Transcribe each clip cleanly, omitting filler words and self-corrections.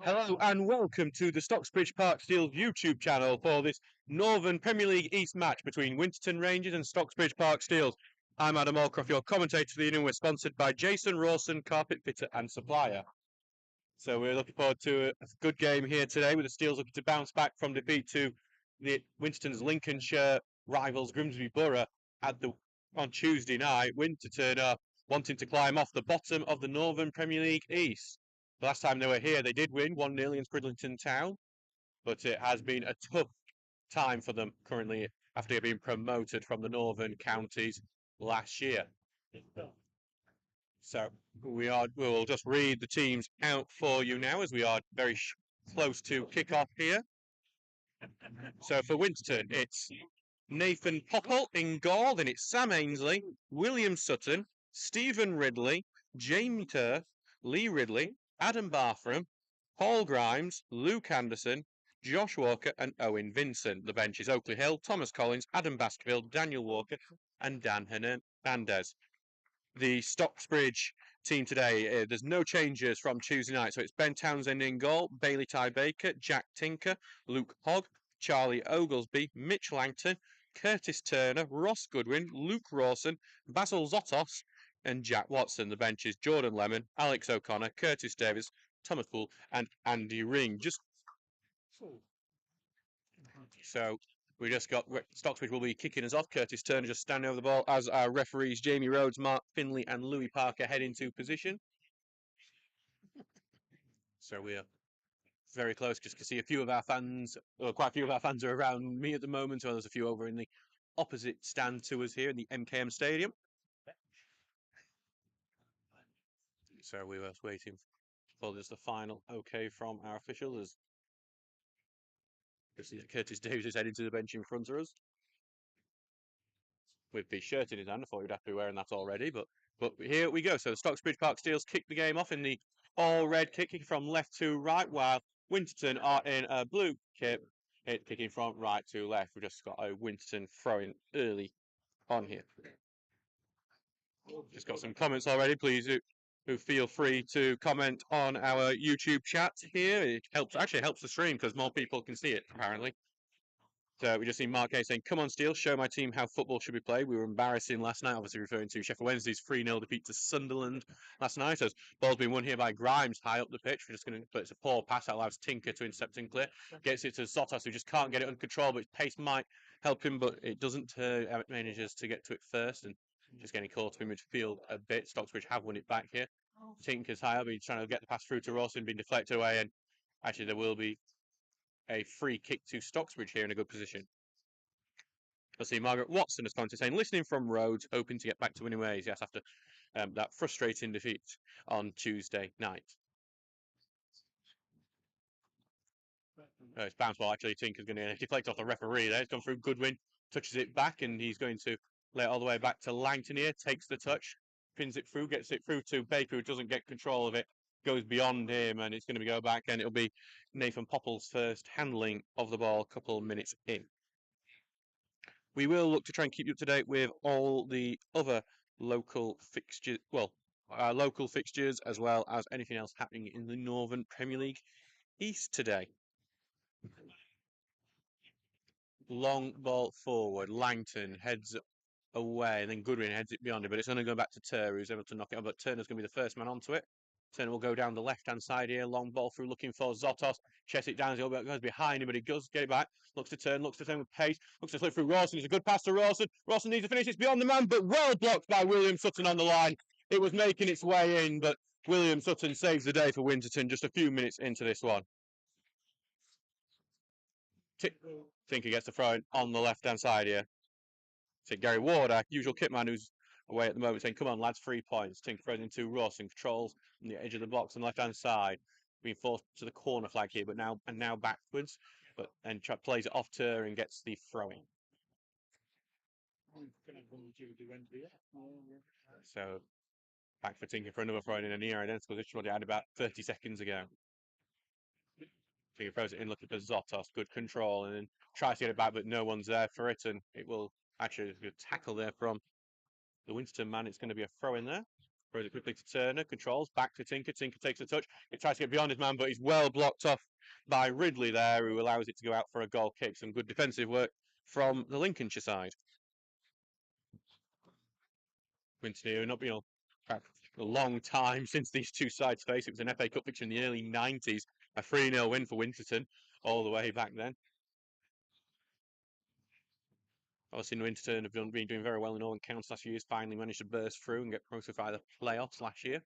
Hello and welcome to the Stocksbridge Park Steel's YouTube channel for this Northern Premier League East match between Winterton Rangers and Stocksbridge Park Steels. I'm Adam Allcroft, your commentator for the evening. We're sponsored by Jason Rawson, carpet fitter and supplier. So we're looking forward to a good game here today with the Steels looking to bounce back from defeat to the Winterton's Lincolnshire rivals Grimsby Borough on Tuesday night. Winterton are wanting to climb off the bottom of the Northern Premier League East. The last time they were here, they did win 1-0 against Bridlington Town, but it has been a tough time for them currently after being promoted from the Northern Counties last year. So we'll just read the teams out for you now as we are very close to kick-off here. So for Winterton, it's Nathan Popple in goal, then it's Sam Ainsley, William Sutton, Stephen Ridley, Jamie Turf, Lee Ridley, Adam Barthram, Paul Grimes, Luke Anderson, Josh Walker and Owen Vincent. The bench is Oakley Hill, Thomas Collins, Adam Baskerville, Daniel Walker and Dan Hernandez. The Stocksbridge team today, there's no changes from Tuesday night. So it's Ben Townsend in goal, Bailey Ty Baker, Jack Tinker, Luke Hogg, Charlie Oglesby, Mitch Langton, Curtis Turner, Ross Goodwin, Luke Rawson, Basil Zotos and Jack Watson. The bench is Jordan Lemon, Alex O'Connor, Curtis Davis, Thomas Poole and Andy Ring. So we just got Stocksbridge will be kicking us off. Curtis Turner just standing over the ball as our referees Jamie Rhodes, Mark Finley and Louis Parker head into position. So we are very close. Just to see a few of our fans, quite a few of our fans are around me at the moment. So there's a few over in the opposite stand to us here in the MKM Stadium. So we were waiting for just the final okay from our officials. As Curtis Davis is heading to the bench in front of us with the shirt in his hand. I thought he'd have to be wearing that already, but here we go. So the Stocksbridge Park Steels kick the game off in the all-red kicking from left to right, while Winterton are in a blue kit, kicking from right to left. We've just got a Winterton throwing early on here. Just got some comments already. Please who feel free to comment on our YouTube chat here. It actually helps the stream because more people can see it, apparently. So we just see Mark A saying, "Come on, Steel, show my team how football should be played. We were embarrassing last night," obviously referring to Sheffield Wednesday's 3-0 defeat to Sunderland last night. As ball's been won here by Grimes high up the pitch. But it's a poor pass that allows Tinker to intercept and clear. Gets it to Zotos, who just can't get it under control, but his pace might help him, but it doesn't. Manages to get to it first and just getting caught in midfield a bit. Stocksbridge have won it back here. Tinker's high up, he's trying to get the pass through to Rawson, being deflected away, and actually there will be a free kick to Stocksbridge here in a good position. Let's see, Margaret Watson has commented saying, "Listening from Rhodes, hoping to get back to winning ways." Yes, after that frustrating defeat on Tuesday night. It's bounce ball, actually. Tinker's going to deflect off the referee there. It's gone through Goodwin, touches it back, and he's going to lay it all the way back to Langton here. Takes the touch, pins it through, gets it through to Baker, who doesn't get control of it. Goes beyond him, and it's going to go back, and it'll be Nathan Popple's first handling of the ball a couple of minutes in. We will look to try and keep you up to date with all the other local fixtures, local fixtures, as well as anything else happening in the Northern Premier League East today. Long ball forward, Langton heads away, and then Goodwin heads it beyond it, but it's going to go back to Turner, who's able to knock it on, but Turner's going to be the first man onto it. Turner will go down the left-hand side here, long ball through, looking for Zotos, chest it down, he goes behind him, but he does get it back, looks to turn with pace, looks to slip through Rawson, it's a good pass to Rawson, Rawson needs to finish, it's beyond the man, but well blocked by William Sutton on the line. It was making its way in, but William Sutton saves the day for Winterton just a few minutes into this one. Tinker gets the throw in on the left-hand side here. So Gary Ward, our usual kitman, who's away at the moment, saying, "Come on, lads, 3 points." Tinker throws into Rawson, controls on the edge of the box on the left-hand side, being forced to the corner flag here, but now backwards, and plays it off Turner and gets the throw-in. So back for Tinker for another throw-in in a near identical position what he had about 30 seconds ago. Tinker throws it in, looking for Zotos, good control, and then tries to get it back, but no one's there for it, and it will actually tackle there from the Winterton man. It's going to be a throw in there. Throws it quickly to Turner, controls, back to Tinker. Tinker takes the touch. He tries to get beyond his man, but he's well blocked off by Ridley there, who allows it to go out for a goal kick. Some good defensive work from the Lincolnshire side. Winterton, not been a long time since these two sides faced. It was an FA Cup fixture in the early 90s, a 3-0 win for Winterton all the way back then. Obviously, Winterton have been doing very well in Northern Counties last year. Finally managed to burst through and get promoted via the playoffs last year.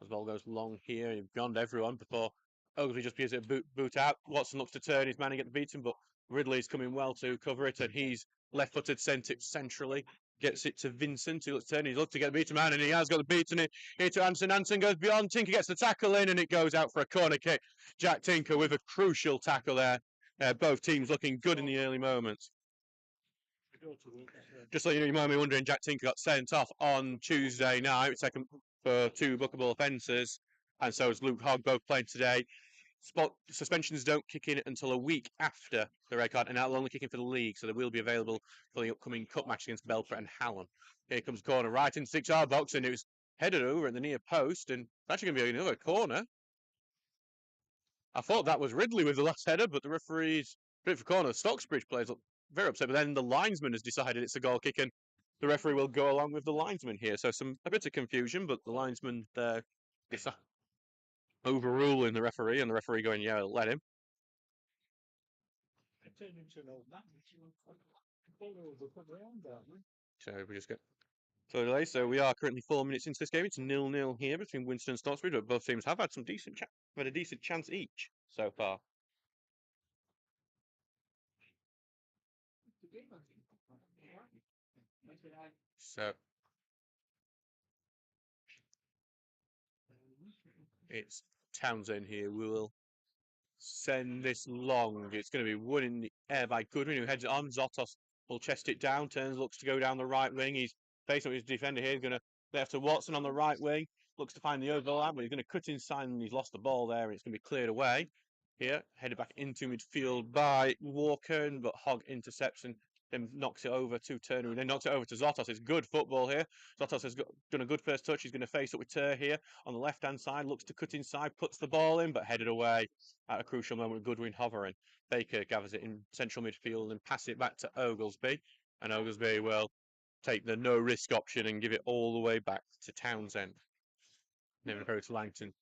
As ball goes long here, you've gone everyone before Oglesby just gives it a boot out. Watson looks to turn his man and get the beaten, but Ridley's coming well to cover it, and he's left-footed, sent it centrally. Gets it to Vincent, who looks to turn. He's looked to get the beaten man, and he has got the beaten it here to Anson. Anson goes beyond. Tinker gets the tackle in, and it goes out for a corner kick. Jack Tinker with a crucial tackle there. Both teams looking good in the early moments. Just so you know, you might be wondering, Jack Tinker got sent off on Tuesday night, second for 2 bookable offences, and so is Luke Hogg, both playing today. Suspensions don't kick in until a week after the red card, and that'll only kick in for the league, so they will be available for the upcoming cup match against Belfort and Hallam. Here comes a corner right in the 6-yard box, and it was headed over at the near post, and it's actually going to be another corner. I thought that was Ridley with the last header, but the referee's bit for corner. Stocksbridge players look very upset, but then the linesman has decided it's a goal kick, and the referee will go along with the linesman here. So a bit of confusion, but the linesman there overruling the referee, and the referee going, yeah, let him. So we just get delay. So we are currently 4 minutes into this game. It's 0-0 here between Winterton and Stocksbridge, but both teams have had some decent had a decent chance each so far. So it's Townsend here. We will send this long. It's going to be won in the air by Goodwin, who heads it on. Zotos will chest it down, turns, looks to go down the right wing. He's facing with his defender here. He's going to left to Watson on the right wing. Looks to find the overlap, but he's going to cut inside and he's lost the ball there. And it's going to be cleared away. Here, headed back into midfield by Walker, but Hogg intercepts and then knocks it over to Turner, and then knocks it over to Zotos. It's good football here. Zotos has done a good first touch. He's going to face up with Tur here on the left-hand side. Looks to cut inside, puts the ball in, but headed away at a crucial moment with Goodwin hovering. Baker gathers it in central midfield and passes it back to Oglesby. And Oglesby will take the no-risk option and give it all the way back to Townsend. Then we'll go to Langton.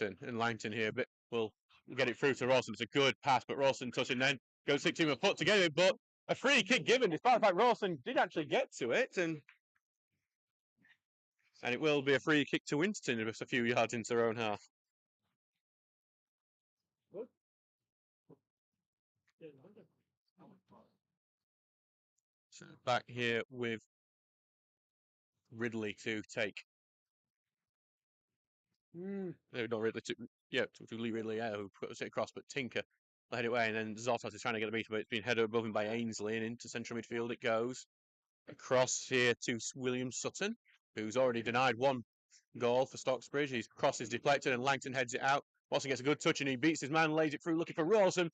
And Langton here will get it through to Rawson. It's a good pass, but Rawson touching then goes 16 with a foot to get it, but a free kick given, despite the fact Rawson did actually get to it, and it will be a free kick to Winterton just a few yards into their own half. So back here with Ridley to take. No, not Ridley. To Lee Ridley, who puts it across, but Tinker will head it away, and then Zotos is trying to get a beat, but it's been headed above him by Ainsley, and into central midfield it goes. Across here to William Sutton, who's already denied 1 goal for Stocksbridge. His cross is deflected, and Langton heads it out. Watson gets a good touch, and he beats his man, lays it through, looking for Rawson.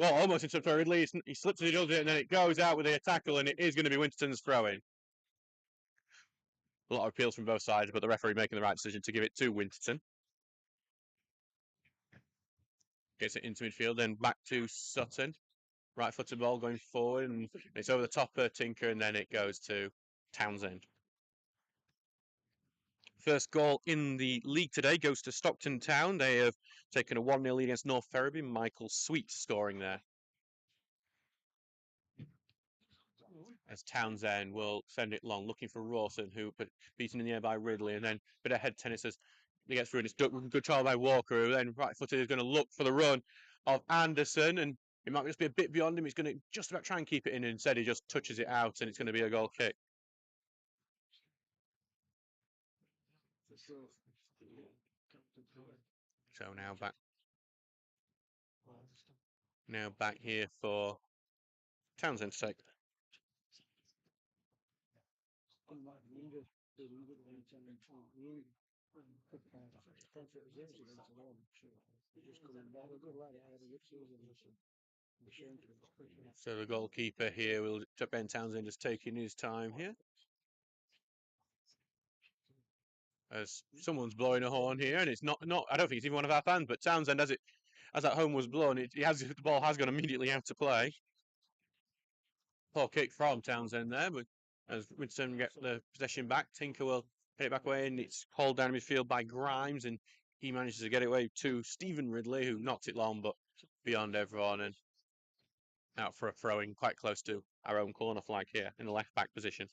Almost into Ridley. He slips it, and then it goes out with a tackle, and it is going to be Winterton's throw-in. A lot of appeals from both sides, but the referee making the right decision to give it to Winterton. Gets it into midfield, then back to Sutton. Right-footed ball going forward, and it's over the top of Tinker, and then it goes to Townsend. First goal in the league today goes to Stockton Town. They have taken a 1-0 lead against North Ferriby. Michael Sweet scoring there. As Townsend will send it long, looking for Rawson, who beaten in the air by Ridley, and then a bit of head tennis as he gets through, and it's good trial by Walker, who then right-footed is going to look for the run of Anderson, and it might just be a bit beyond him. He's going to just about try and keep it in, and instead he just touches it out, and it's going to be a goal kick. So now back here for Townsend to take. So the goalkeeper here will Ben Townsend just taking his time here. as someone's blowing a horn here, and it's not. I don't think it's even one of our fans, but Townsend, as that horn was blown, the ball has gone immediately out of play. Poor kick from Townsend there, but as Winterton get the possession back, Tinker will hit it back away, and it's hauled down midfield by Grimes, and he manages to get it away to Stephen Ridley, who knocked it long, but beyond everyone, and out for a throw-in quite close to our own corner flag here in the left-back position.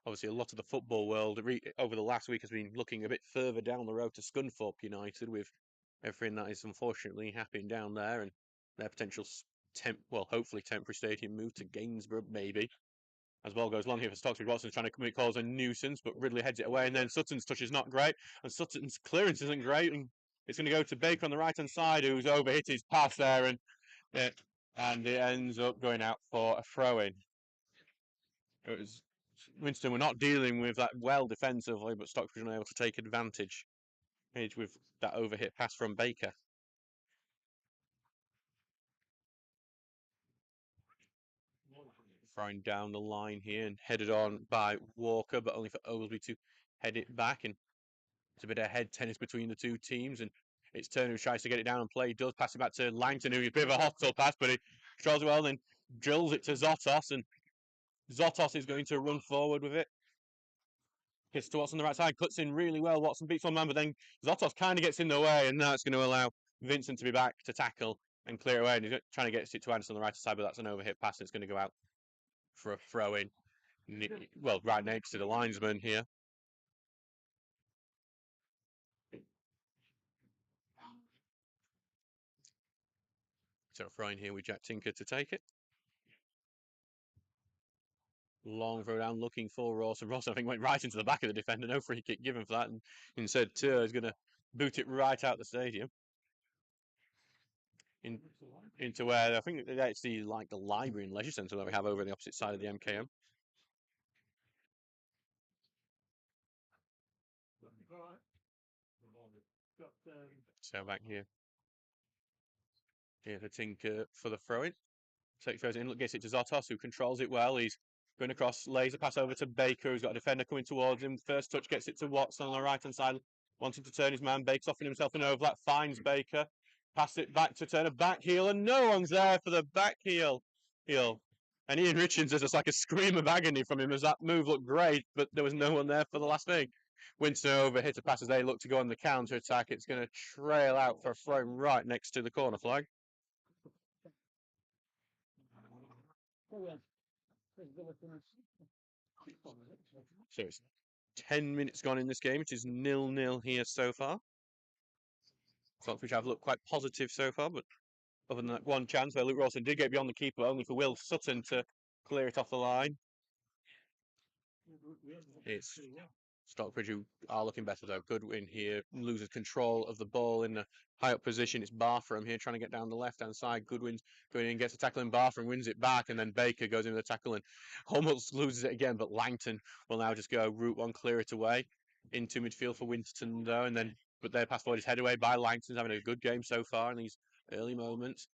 Obviously, a lot of the football world over the last week has been looking a bit further down the road to Scunthorpe United, with everything that is unfortunately happening down there, and their potential hopefully temporary stadium move to Gainsborough, maybe. As well goes long here for Stocksbridge. Watson's trying to cause a nuisance, but Ridley heads it away, and then Sutton's touch is not great, and Sutton's clearance isn't great, and it's going to go to Baker on the right-hand side, who's overhit his pass there, and it ends up going out for a throw-in. It was Winterton were not dealing with that well defensively, but Stocksbridge were able to take advantage with that overhit pass from Baker. Throwing down the line here and headed on by Walker, but only for Oglesby to head it back. And it's a bit of head tennis between the two teams. And it's Turner who tries to get it down and play. He does pass it back to Langton, who's a bit of a hostile pass, but he controls it well, then drills it to Zotos. And Zotos is going to run forward with it. Hits to Watson on the right side, cuts in really well. Watson beats one man, but then Zotos kind of gets in the way, and that's going to allow Vincent to be back to tackle and clear away. And he's trying to get it to Anderson on the right side, but that's an overhit pass. And it's going to go out for a throw in. Well, right next to the linesman here. So throwing here with Jack Tinker to take it. Long throw down, looking for Rawson. Rawson, I think, went right into the back of the defender. No free kick given for that. And instead, Tur is going to boot it right out the stadium. Into where I think it's actually like the library and leisure centre that we have over on the opposite side of the MKM. So back here. Here's a Tinker for the throw-in. So he throws it in, gets it to Zotos, who controls it well. He's going across, lays a pass over to Baker, who's got a defender coming towards him. First touch gets it to Watson on the right-hand side, wanting to turn his man. Baker's offering himself an overlap, finds Baker. Pass it back to Turner, back heel, and no one's there for the back heel. And Ian Richards is just like a scream of agony from him, as that move looked great, but there was no one there for the last thing. Winter over, hit a pass as they look to go on the counter-attack. It's going to trail out for a throw right next to the corner flag. So it's 10 minutes gone in this game. It is 0-0 here so far. Stocksbridge have looked quite positive so far, but other than that one chance where Luke Rawson did get beyond the keeper, only for Will Sutton to clear it off the line. It's Stockbridge who are looking better though. Goodwin here loses control of the ball in a high up position. It's Barthram here trying to get down the left hand side. Goodwin's going in, gets a tackle, and Barthram wins it back, and then Baker goes in with a tackle and almost loses it again. But Langton will now just go route one, clear it away into midfield for Winterton though, and then but their pass forward is headed away by Langton's having a good game so far in these early moments.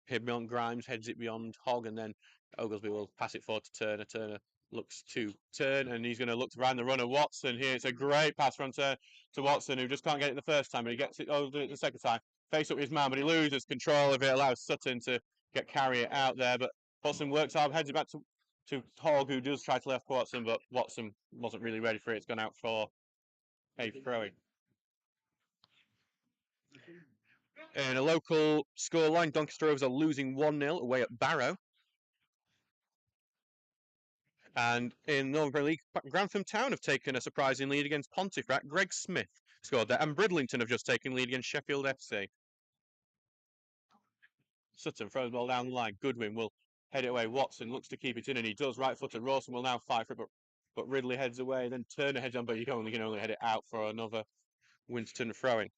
Hit beyond Grimes, heads it beyond Hogg, and then Oglesby will pass it forward to Turner. Turner looks to turn, and he's going to look to find the runner Watson here. It's a great pass from Turner to Watson, who just can't get it the first time, but he gets it over the second time. Face up with his man, but he loses control of it, allows Sutton to carry it out there. But Watson works hard, heads it back to Hogg, who does try to left Watson, but Watson wasn't really ready for it. It's gone out for a throw-in. In a local scoreline, Doncaster Rovers are losing 1-0 away at Barrow. And in Northern Premier League, Grantham Town have taken a surprising lead against Pontefract. Greg Smith scored there. And Bridlington have just taken lead against Sheffield FC. Sutton throws the ball down the line. Goodwin will head it away. Watson looks to keep it in, and he does. Right-footed. Rawson will now fight for it, but Ridley heads away. Then Turner heads on, but you can only head it out for another Winterton throw-in.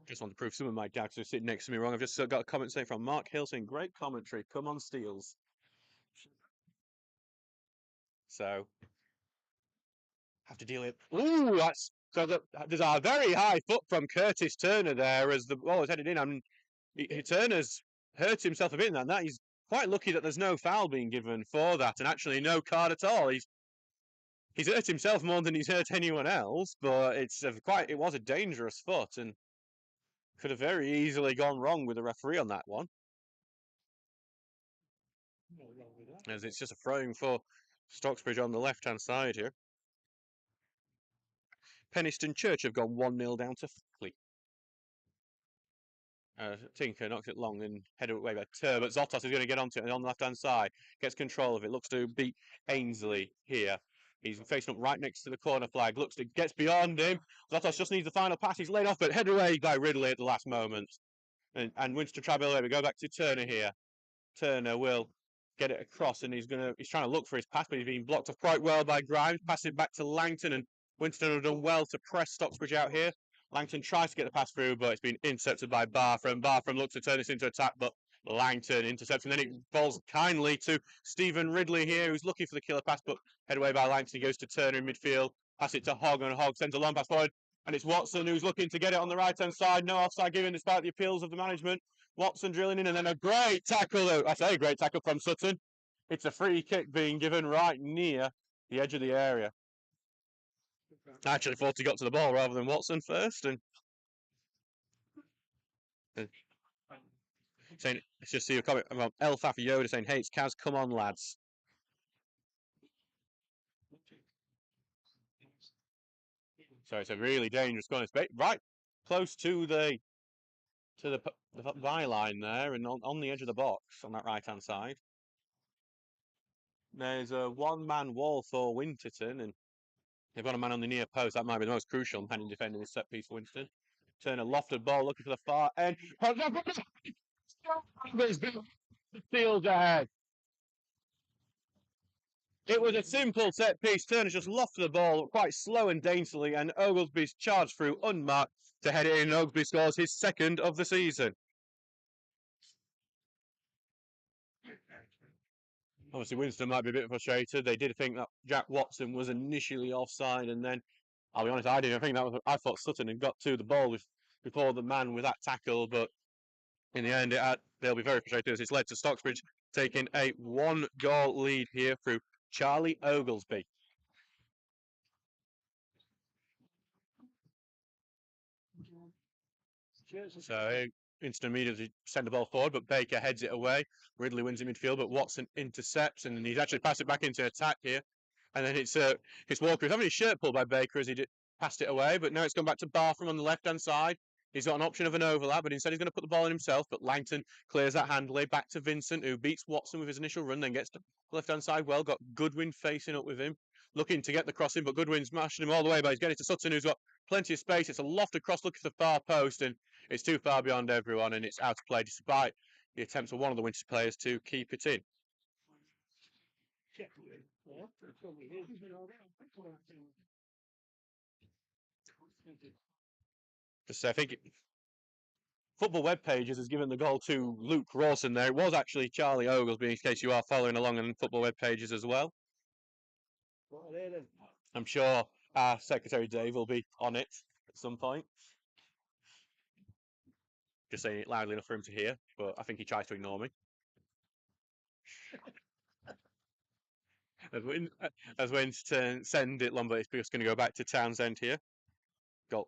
Just want to prove some of my gags are sitting next to me wrong. I've just got a comment saying from Mark Hill saying, great commentary. Come on, Steels. So, have to deal with. Ooh, that's So there's a very high foot from Curtis Turner there as the ball was headed in, and Turner's hurt himself a bit in that. He's quite lucky that there's no foul being given for that, and actually no card at all. He's hurt himself more than he's hurt anyone else, but it was a dangerous foot and could have very easily gone wrong with the referee on that one. As it's just a throwing for Stocksbridge on the left-hand side here. Penistone Church have gone 1-0 down to Fleet. Tinker knocks it long and headed away by Tur, but Zotos is going to get onto it on the left-hand side. Gets control of it, looks to beat Ainsley here. He's facing up right next to the corner flag, gets beyond him. Zotos just needs the final pass, he's laid off, but headed away by Ridley at the last moment. And Winterton try away. We go back to Turner here. Turner will get it across, and he's trying to look for his pass, but he's being blocked off quite well by Grimes. Pass it back to Langton, and Winterton have done well to press Stocksbridge out here. Langton tries to get the pass through, but it's been intercepted by Bartram. Bartram looks to turn this into attack, but Langton intercepts, and then it falls kindly to Stephen Ridley here, who's looking for the killer pass, but head away by Langton. He goes to Turner in midfield, pass it to Hogg, and Hogg sends a long pass forward, and it's Watson who's looking to get it on the right-hand side. No offside given despite the appeals of the management. Watson drilling in, and then a great tackle, I say a great tackle from Sutton. It's a free kick being given right near the edge of the area. I actually thought he got to the ball rather than Watson first, and saying, let's just see a comment from El Fafi Yoda saying, "Hey, it's Kaz, come on, lads." So it's a really dangerous corner, right close to the byline there, and on the edge of the box on that right-hand side. There's a one-man wall for Winterton, and they've got a man on the near post. That might be the most crucial man in defending this set piece for Winterton. Turner lofted ball, looking for the far end. Fields ahead. It was a simple set piece. Turner's just lofted the ball quite slow and daintily, and Oglesby's charged through unmarked to head it in. Oglesby scores his second of the season. Obviously, Winston might be a bit frustrated. They did think that Jack Watson was initially offside, and then, I'll be honest, I didn't think that was. I thought Sutton had got to the ball before the man with that tackle, but in the end, they'll be very frustrated as it's led to Stocksbridge taking a 1-goal lead here through Charlie Oglesby. So Winston immediately send the ball forward, but Baker heads it away. Ridley wins in midfield, but Watson intercepts, and he's actually passed it back into attack here. And then it's Walker. He's having his shirt pulled by Baker as he passed it away, but now it's gone back to Bartram on the left-hand side. He's got an option of an overlap, but instead he's going to put the ball in himself. But Langton clears that handily back to Vincent, who beats Watson with his initial run, then gets to the left-hand side. Well, got Goodwin facing up with him, looking to get the crossing, but Goodwin's mashing him all the way, but he's getting to Sutton, who's got plenty of space. It's a lofted cross looking for the far post, and it's too far beyond everyone, and it's out of play despite the attempts of one of the Winter players to keep it in. I think Football Web Pages has given the goal to Luke Rawson there. It was actually Charlie Oglesby, in case you are following along on Football Web Pages as well. I'm sure our Secretary Dave will be on it at some point. Just saying it loudly enough for him to hear, but I think he tries to ignore me. As Winston send it long, but it's just going to go back to Townsend here. Got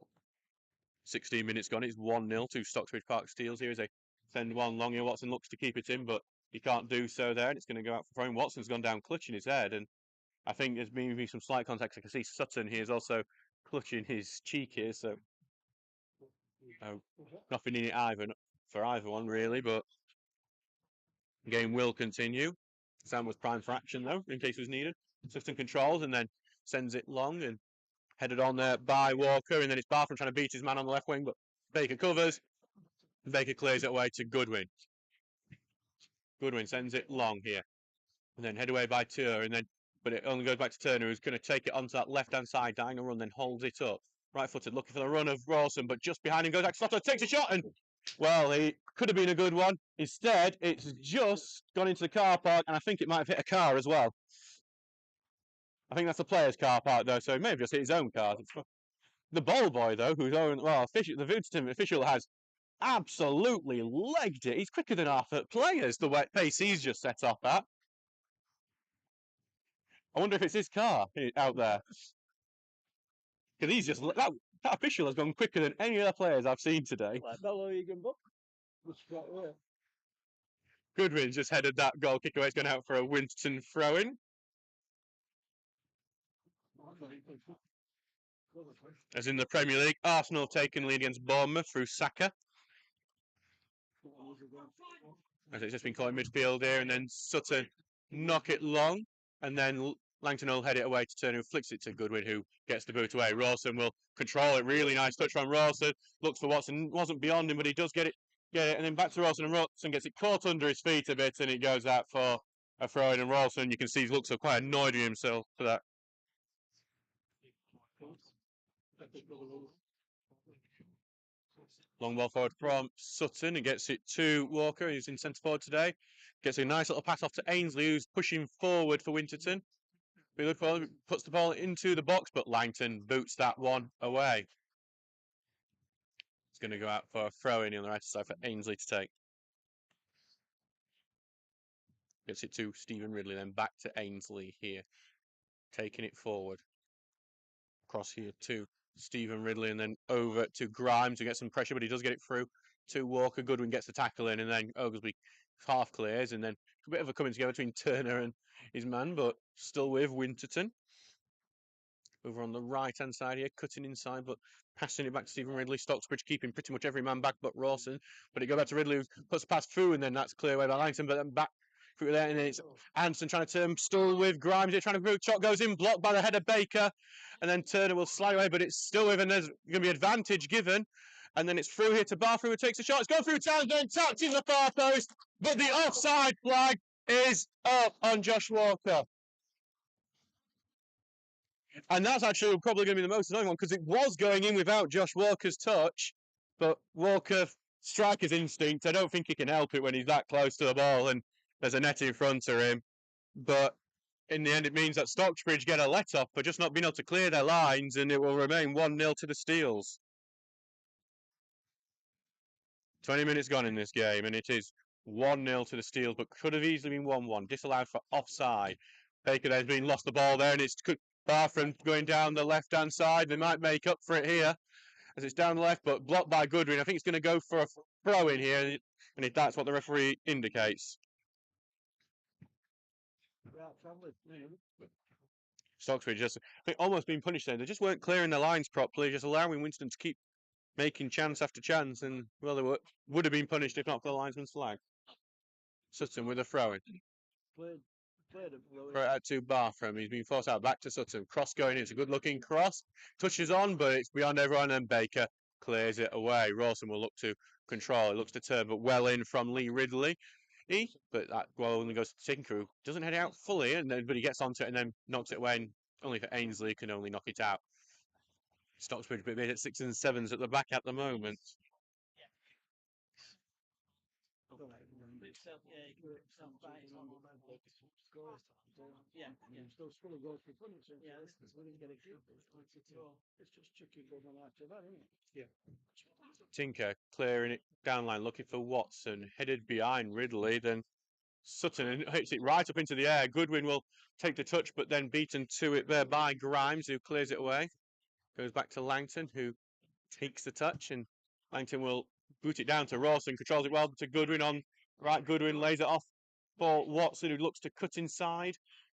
16 minutes gone. It's 1-0 to Stocksbridge Park Steels here as they send one long here. Watson looks to keep it in, but he can't do so there, and it's going to go out for throwing. Watson's gone down clutching his head, and I think there's maybe some slight contact. I can see Sutton here is also clutching his cheek here, so nothing in it for either one really, but the game will continue. Sam was primed for action though, in case it was needed. Sutton controls and then sends it long and headed on there by Walker, and then it's Bartram trying to beat his man on the left wing, but Baker covers. And Baker clears it away to Goodwin. Goodwin sends it long here, and then head away by Tur, but it only goes back to Turner, who's going to take it onto that left-hand side, diagonal run, then holds it up. Right-footed, looking for the run of Rawson, but just behind him goes back to Slaughter, takes a shot, and, well, it could have been a good one. Instead, it's just gone into the car park, and I think it might have hit a car as well. I think that's the player's car park, though, so he may have just hit his own car. The ball boy, though, who's own, well, the Winterton official has absolutely legged it. He's quicker than our players, the pace he's just set off at. I wonder if it's his car out there. Because he's just, that official has gone quicker than any other players I've seen today. Goodwin just headed that goal kick away. It's going out for a Winterton throw-in. As in the Premier League, Arsenal taken lead against Bournemouth through Saka. As it's just been caught in midfield here, and then Sutton knock it long, and then Langton will head it away to Turner, who flicks it to Goodwin, who gets the boot away. Rawson will control it. Really nice touch from Rawson. Looks for Watson. Wasn't beyond him, but he does get it. And then back to Rawson, and Rawson gets it caught under his feet a bit, and it goes out for a throw-in. And Rawson, you can see, he looks quite annoyed with himself for that. Long ball forward from Sutton, and gets it to Walker, who's in centre forward today. Gets a nice little pass off to Ainsley, who's pushing forward for Winterton. Puts the ball into the box, but Langton boots that one away. It's going to go out for a throw-in on the right side for Ainsley to take. Gets it to Stephen Ridley, then back to Ainsley here. Taking it forward. Across here to Stephen Ridley, and then over to Grimes, who gets some pressure, but he does get it through to Walker. Goodwin gets the tackle in, and then Oglesby half clears, and then a bit of a coming together between Turner and his man, but still with Winterton. Over on the right-hand side here, cutting inside, but passing it back to Stephen Ridley. Stocksbridge keeping pretty much every man back but Rawson. But it goes back to Ridley, who puts the pass through, and then that's clear away by Langton, but then back through there, and then it's Anderson trying to turn, still with Grimes here, trying to move. Shot goes in, blocked by the head of Baker, and then Turner will slide away, but it's still with, and there's going to be advantage given. And then it's through here to Barthrough, who takes a shot. It's gone through Townsend, tapped in the far post, but the offside flag is up on Josh Walker. And that's actually probably going to be the most annoying one, because it was going in without Josh Walker's touch, but Walker, striker's instinct, I don't think he can help it when he's that close to the ball and there's a net in front of him. But in the end, it means that Stocksbridge get a let-off for just not being able to clear their lines, and it will remain 1-0 to the Steels. 20 minutes gone in this game, and it is 1-0 to the Steels, but could have easily been 1-1. Disallowed for offside. Baker there's been lost the ball there, and it's Barthrough going down the left-hand side. They might make up for it here as it's down the left, but blocked by Goodwin. I think it's going to go for a throw-in here, and if that's what the referee indicates. Stocksbridge just almost being punished there. They just weren't clearing the lines properly, just allowing Winston to keep making chance after chance, and well, they would have been punished if not for the linesman's flag. Sutton with a throw-in. Throw it out to Barthrough. He's been forced out back to Sutton. Cross going in. It's a good looking cross. Touches on, but it's beyond everyone, and Baker clears it away. Rawson will look to control. It looks to turn, but well in from Lee Ridley. But that goal only goes to Tinker, who doesn't head it out fully, but he gets onto it and then knocks it away. And only for Ainsley can only knock it out. Stocksbridge but made it 6s and 7s at the back at the moment. Tinker clearing it down line, looking for Watson, headed behind Ridley, then Sutton hits it right up into the air. Goodwin will take the touch, but then beaten to it there by Grimes, who clears it away. Goes back to Langton, who takes the touch, and Langton will boot it down to Rawson, controls it well to Goodwin on right. Goodwin lays it off for Watson, who looks to cut inside,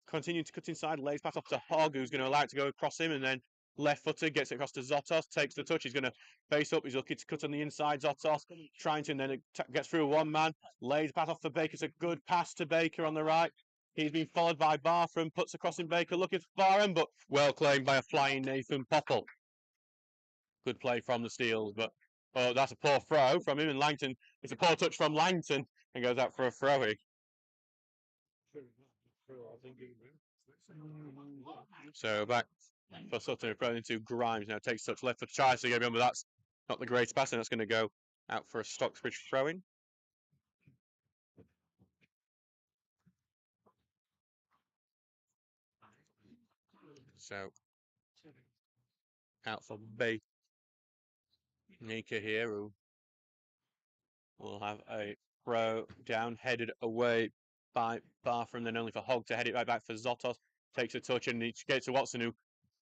continuing to cut inside, lays pass off to Hogg, who's going to allow it to go across him, and then left-footed, gets it across to Zotos, takes the touch, he's going to face up, he's looking to cut on the inside, Zotos, trying to, and then it gets through one man, lays pass off for Baker, it's a good pass to Baker on the right. He's been followed by Barthrough, puts across in Baker, looking for far end, but well claimed by a flying Nathan Popple. Good play from the Steels, but oh, that's a poor throw from him, and Langton, it's a poor touch from Langton, and goes out for a throw-in. So back for Sutton, thrown into Grimes, now takes touch left for tries to get him, but that's not the greatest pass, and that's going to go out for a Stocksbridge throw-in. So out for Baker here, who will have a throw down, headed away by Bartham, then only for Hogg to head it right back for Zotos. Takes a touch and he gets to Watson, who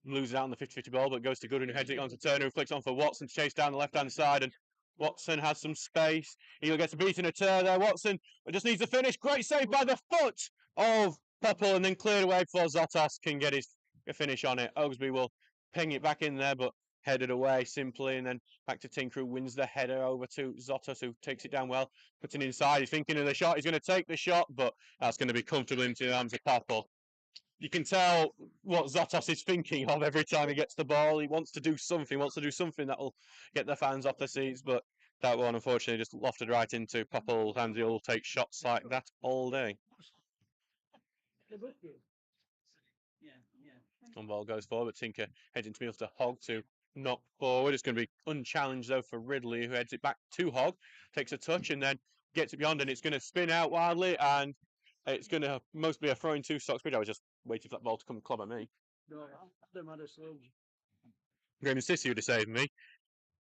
loses out on the 50-50 ball, but goes to Goodwin, who heads it on to Turner, who flicks on for Watson to chase down the left-hand side, and Watson has some space. He'll get to beating a turn there. Watson just needs to finish. Great save by the foot of Purple, and then cleared away before Zotos can get his finish on it. Oaksby will ping it back in there, but headed away simply, and then back to Tinker, who wins the header over to Zotos, who takes it down well, puts it inside. He's thinking of the shot. He's going to take the shot, but that's going to be comfortably into the arms of Purple. You can tell what Zotos is thinking of every time he gets the ball. He wants to do something, that'll get the fans off their seats, but that one unfortunately just lofted right into Purple, and he'll take shots like that all day. One ball goes forward, but Tinker heads into midfield to Hogg to knock forward. It's going to be unchallenged though for Ridley, who heads it back to Hogg, takes a touch and then gets it beyond, and it's going to spin out wildly, and it's going to mostly be a throw into Stocksbridge. I was just waiting for that ball to come and clobber me. No, Graham Sissy would have saved me,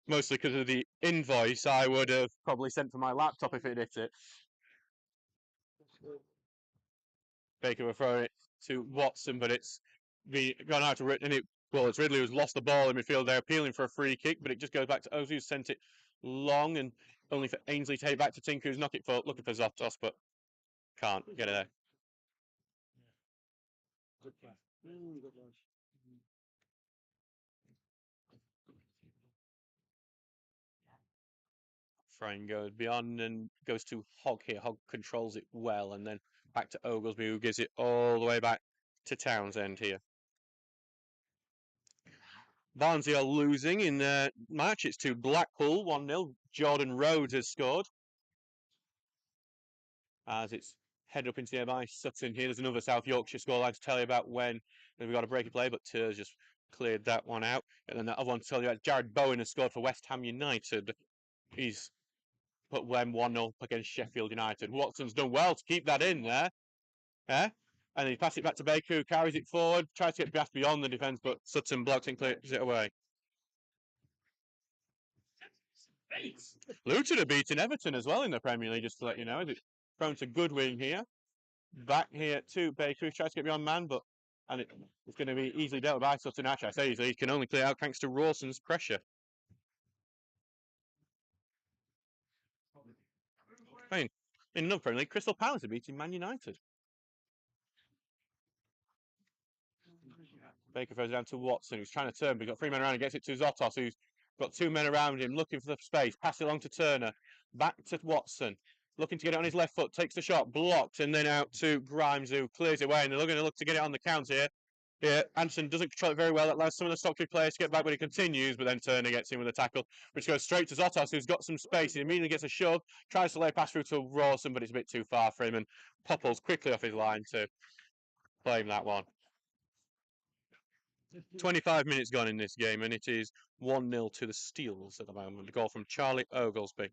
mostly because of the invoice I would have probably sent for my laptop if it hit it. Baker will throw it to Watson, but it's gone out to Ridley. It's Ridley who's lost the ball in midfield. They're appealing for a free kick, but it just goes back to Ozzy, who sent it long, and only for Ainsley to take it back to Tinker, who's looking for Zotos, but can't get it there. Frame goes beyond and goes to Hogg here. Hogg controls it well, and then back to Oglesby, who gives it all the way back to Townsend here. Barnsley are losing in the match. It's to Blackpool, 1-0. Jordan Rhodes has scored. As it's headed up into the air by Sutton here. There's another South Yorkshire scoreline to tell you about when we've got a break of play, but Turs just cleared that one out. And then the other one to tell you about, Jared Bowen has scored for West Ham United. He's put them 1-0 against Sheffield United. Watson's done well to keep that in there. Yeah? And he passes it back to Baker, who carries it forward, tries to get past beyond the defence, but Sutton blocks and clears it away. Luton are beating Everton as well in the Premier League, just to let you know. It's thrown to Goodwin here. Back here to Baker, who tries to get beyond man, but it's going to be easily dealt by Sutton. Actually, I say easily, he can only clear out thanks to Rawson's pressure. I mean, in another Premier League, Crystal Palace are beating Man United. Baker throws it down to Watson, who's trying to turn, but he's got 3 men around and gets it to Zotos, who's got 2 men around him, looking for the space. Pass it along to Turner. Back to Watson, looking to get it on his left foot. Takes the shot, blocked, and then out to Grimes, who clears it away. And they're going to look to get it on the counter here. Yeah, Anderson doesn't control it very well. That allows some of the Stockbridge players to get back, but he continues. But then Turner gets in with a tackle, which goes straight to Zotos, who's got some space. He immediately gets a shove, tries to lay a pass through to Rawson, but it's a bit too far for him. And Popple's quickly off his line to claim that one. 25 minutes gone in this game, and it is 1-0 to the Steels at the moment. A goal from Charlie Oglesby.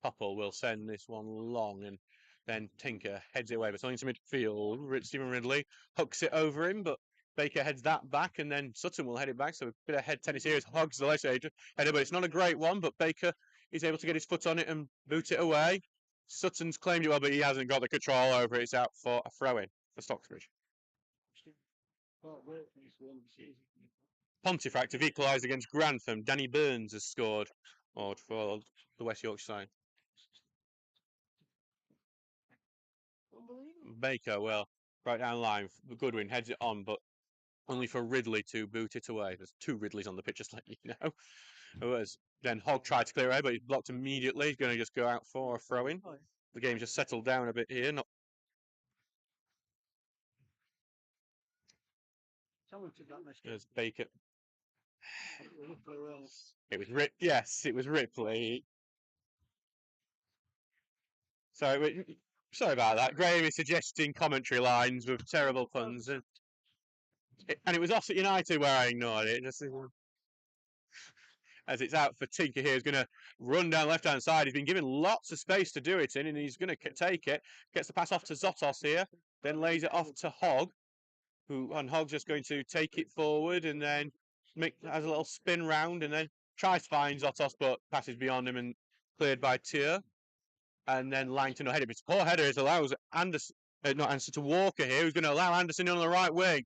Popple will send this one long, and then Tinker heads it away, but something to midfield. Stephen Ridley hooks it over him, but Baker heads that back, and then Sutton will head it back. So a bit of head tennis here as Hoggs the left header, but it's not a great one. But Baker is able to get his foot on it and boot it away. Sutton's claimed it well, but he hasn't got the control over it. It's out for a throw-in for Stocksbridge. Pontefract have equalised against Grantham. Danny Burns has scored for the West Yorkshire side. Baker, well, right down the line. Goodwin heads it on, but only for Ridley to boot it away. There's 2 Ridleys on the pitch, just let you know. Then Hogg tried to clear away, but he's blocked immediately. He's going to just go out for a throw-in. The game's just settled down a bit here. There's Baker. It was Yes, it was Ripley. Sorry about that. Graham is suggesting commentary lines with terrible puns, and it was Oxford United where I ignored it. As it's out for Tinker here, he's going to run down left-hand side. He's been given lots of space to do it in, and he's going to take it. Gets the pass off to Zotos here. then lays it off to Hogg, and Hogg's just going to take it forward and then has a little spin round and then tries to find Zotos, but passes beyond him and cleared by Tier. And then Langton will head it. But poor header allows Anderson, not Anderson, to Walker here, who's going to allow Anderson in on the right wing.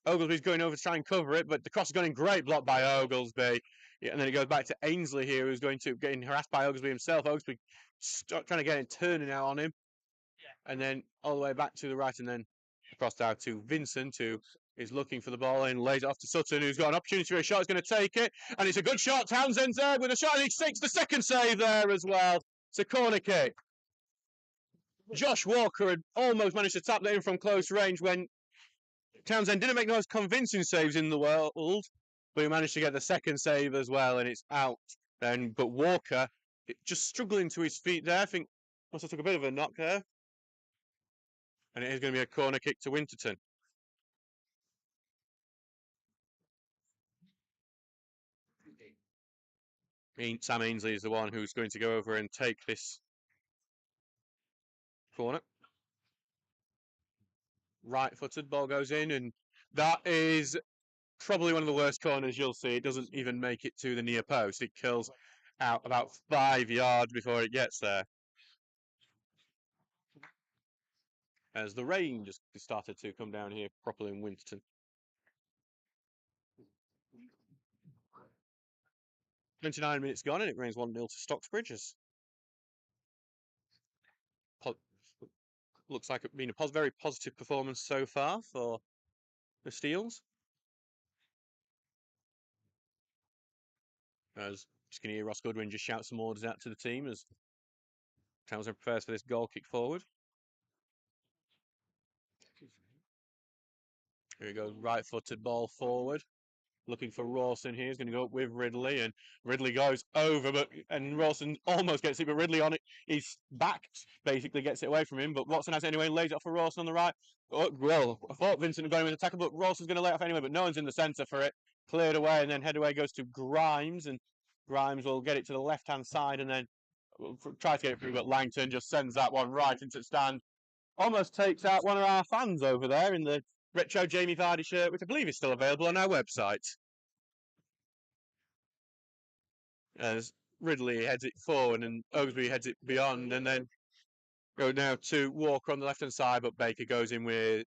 Oglesby's going over to try and cover it, but the cross is going in, great block by Oglesby. Yeah, and then it goes back to Ainsley here, who's going to getting harassed by Oglesby himself. Oglesby trying to get it turning out on him. And then all the way back to the right, and then across down to Vincent, who is looking for the ball and lays it off to Sutton, who's got an opportunity for a shot. He's going to take it, and it's a good shot. Townsend's there with a shot, and he takes the second save there as well. It's a corner kick. Josh Walker had almost managed to tap that in from close range when Townsend didn't make the most convincing saves in the world, but he managed to get the second save as well, and it's out then. But Walker just struggling to his feet there. I think must have took a bit of a knock there. And it is going to be a corner kick to Winterton. Sam Ainsley is the one who's going to go over and take this corner. Right-footed, ball goes in, and that is probably one of the worst corners you'll see. It doesn't even make it to the near post. It kills out about 5 yards before it gets there. As the rain just started to come down here properly in Winterton. 29 minutes gone, and it rains 1-0 to Stocksbridge. Looks like it's been a very positive performance so far for the Steels. As just going to hear Ross Goodwin just shout some orders out to the team as Townsend prepares for this goal kick forward. Here he goes, right-footed ball forward. Looking for Rawson here. He's going to go up with Ridley, and Ridley goes over, and Rawson almost gets it, but Ridley on it, his back basically gets it away from him. But Watson has it anyway, lays it off for Rawson on the right. Oh, well, I thought Vincent was going with the tackle, but Rawson's going to lay it off anyway, but no one's in the centre for it. Cleared away, and then head away goes to Grimes, and Grimes will get it to the left-hand side, and then try to get it through, but Langton just sends that one right into the stand. Almost takes out one of our fans over there in the retro Jamie Vardy shirt, which I believe is still available on our website. As Ridley heads it forward and Oglesby heads it beyond, and then go now to Walker on the left-hand side, but Baker goes in with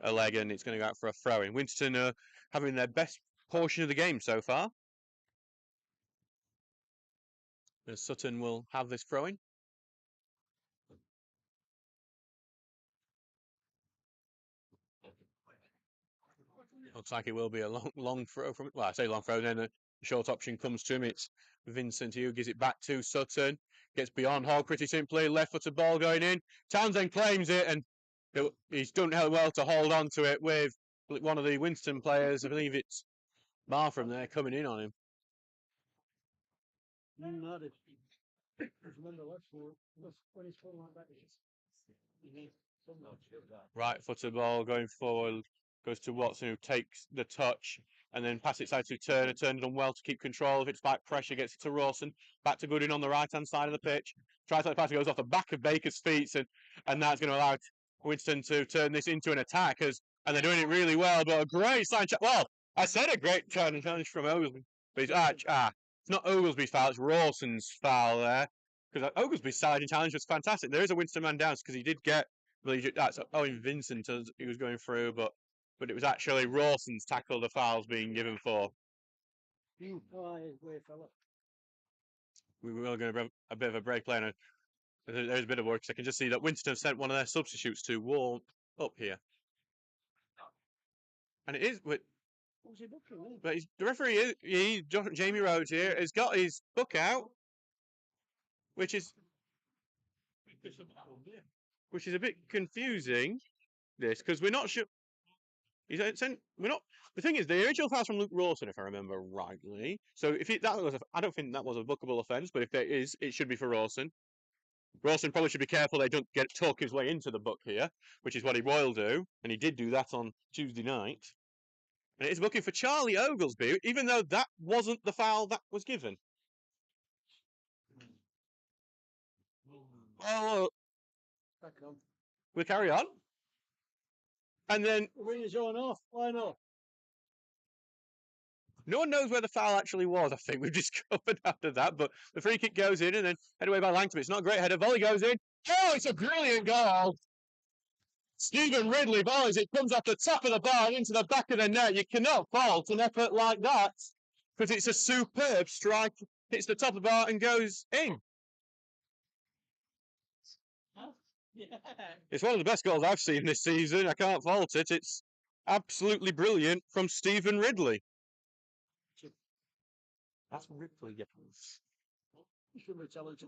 a leg, and it's going to go out for a throw-in. Winterton are having their best portion of the game so far. As Sutton will have this throw-in. Looks like it will be a long throw from. Well, I say long throw, then a short option comes to him. It's Vincent who gives it back to Sutton. Gets beyond Hogg pretty simply. Left-footed ball going in. Townsend claims it, and he's done well to hold on to it with one of the Winterton players. I believe it's Martham there coming in on him. Right-footed ball going forward. Goes to Watson, who takes the touch and then passes it side to Turner. Turner done well to keep control of its back pressure. Gets it to Rawson. Back to Goodwin on the right-hand side of the pitch. Tries to pass, it goes off the back of Baker's feet, and that's going to allow Winston to turn this into an attack. And they're doing it really well, but a great side challenge. Well, I said a great challenge from Oglesby. But it's not Oglesby's foul, it's Rawson's foul there. Because Oglesby's side challenge was fantastic. There is a Winston man down because he did get, I believe that's Owen Vincent as he was going through, but it was actually Rawson's tackle the fouls being given for. We were going to have a bit of a break later. There's a bit of work, because I can just see that Winston have sent one of their substitutes to warm up here. And it is, but the referee, Jamie Rhodes here, has got his book out, which is a bit confusing, this, because we're not sure. We're not. The thing is, the original foul's from Luke Rawson, if I remember rightly. So if I don't think that was a bookable offence, but if there is, it should be for Rawson. Rawson probably should be careful they don't talk his way into the book here, which is what he will do, and he did do that on Tuesday night. And it is booking for Charlie Oglesby, even though that wasn't the foul that was given. Well, we'll carry on. And then Ring is on off. Why not? no one knows where the foul actually was, I think. We've discovered after that. But the free kick goes in and then head away by Langton. It's not a great header. Volley goes in. Oh, it's a brilliant goal. Stephen Ridley volleys. It comes off the top of the bar and into the back of the net. You cannot fault an effort like that because it's a superb strike. Hits the top of the bar and goes in. Yeah. It's one of the best goals I've seen this season. I can't fault it. It's absolutely brilliant from Stephen Ridley. That's Ridley, yeah.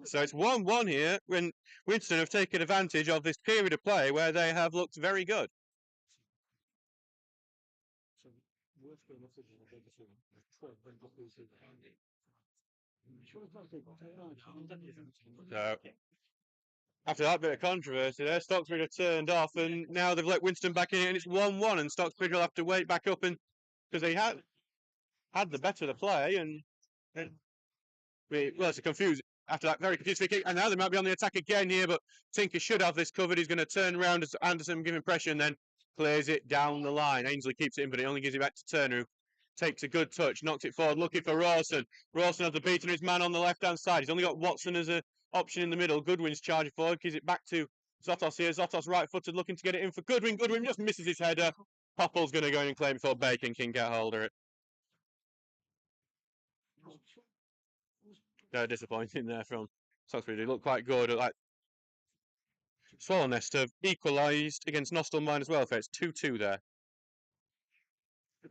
So it's 1-1 here when Winterton have taken advantage of this period of play where they have looked very good. So after that bit of controversy there, Stocksbridge have turned off and now they've let Winterton back in and it's 1-1 and Stocksbridge will have to wait back up and because they had the better of the play and well, it's a confused after that very confused free kick, and now they might be on the attack again here, but Tinker should have this covered. He's going to turn around as Anderson giving pressure and then clears it down the line. Ainsley keeps it in, but he only gives it back to Turner, who takes a good touch, knocks it forward, looking for Rawson. Rawson has the beat on his man on the left-hand side. He's only got Watson as an option in the middle. Goodwin's charging forward, gives it back to Zotos here. Zotos right-footed, looking to get it in for Goodwin. Goodwin just misses his header. Popple's going to go in and claim before Bacon can get hold of it. Disappointing there from Stocksbridge. They look quite good. Like Swallow Nest have equalised against Nostelmine as well. It's 2-2 there.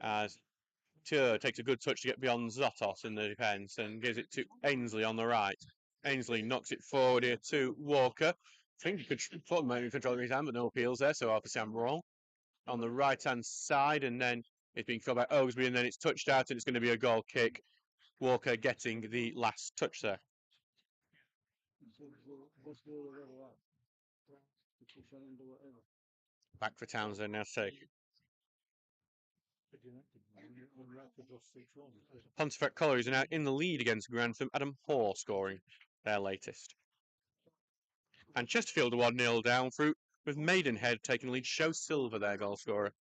As Tur takes a good touch to get beyond Zotos in the defence and gives it to Ainsley on the right. Ainsley knocks it forward here to Walker. I think he could maybe control his hand, but no appeals there, so obviously I'm wrong. On the right-hand side, and then it's being filled by Oaksby, and then it's touched out, and it's going to be a goal kick. Walker getting the last touch there. Back for Townsend now to take. Pontefract Collieries are now in the lead against Grantham. Adam Hoare scoring their latest. And Chesterfield are 1-0 down through with Maidenhead taking the lead. Show Silver their goal scorer.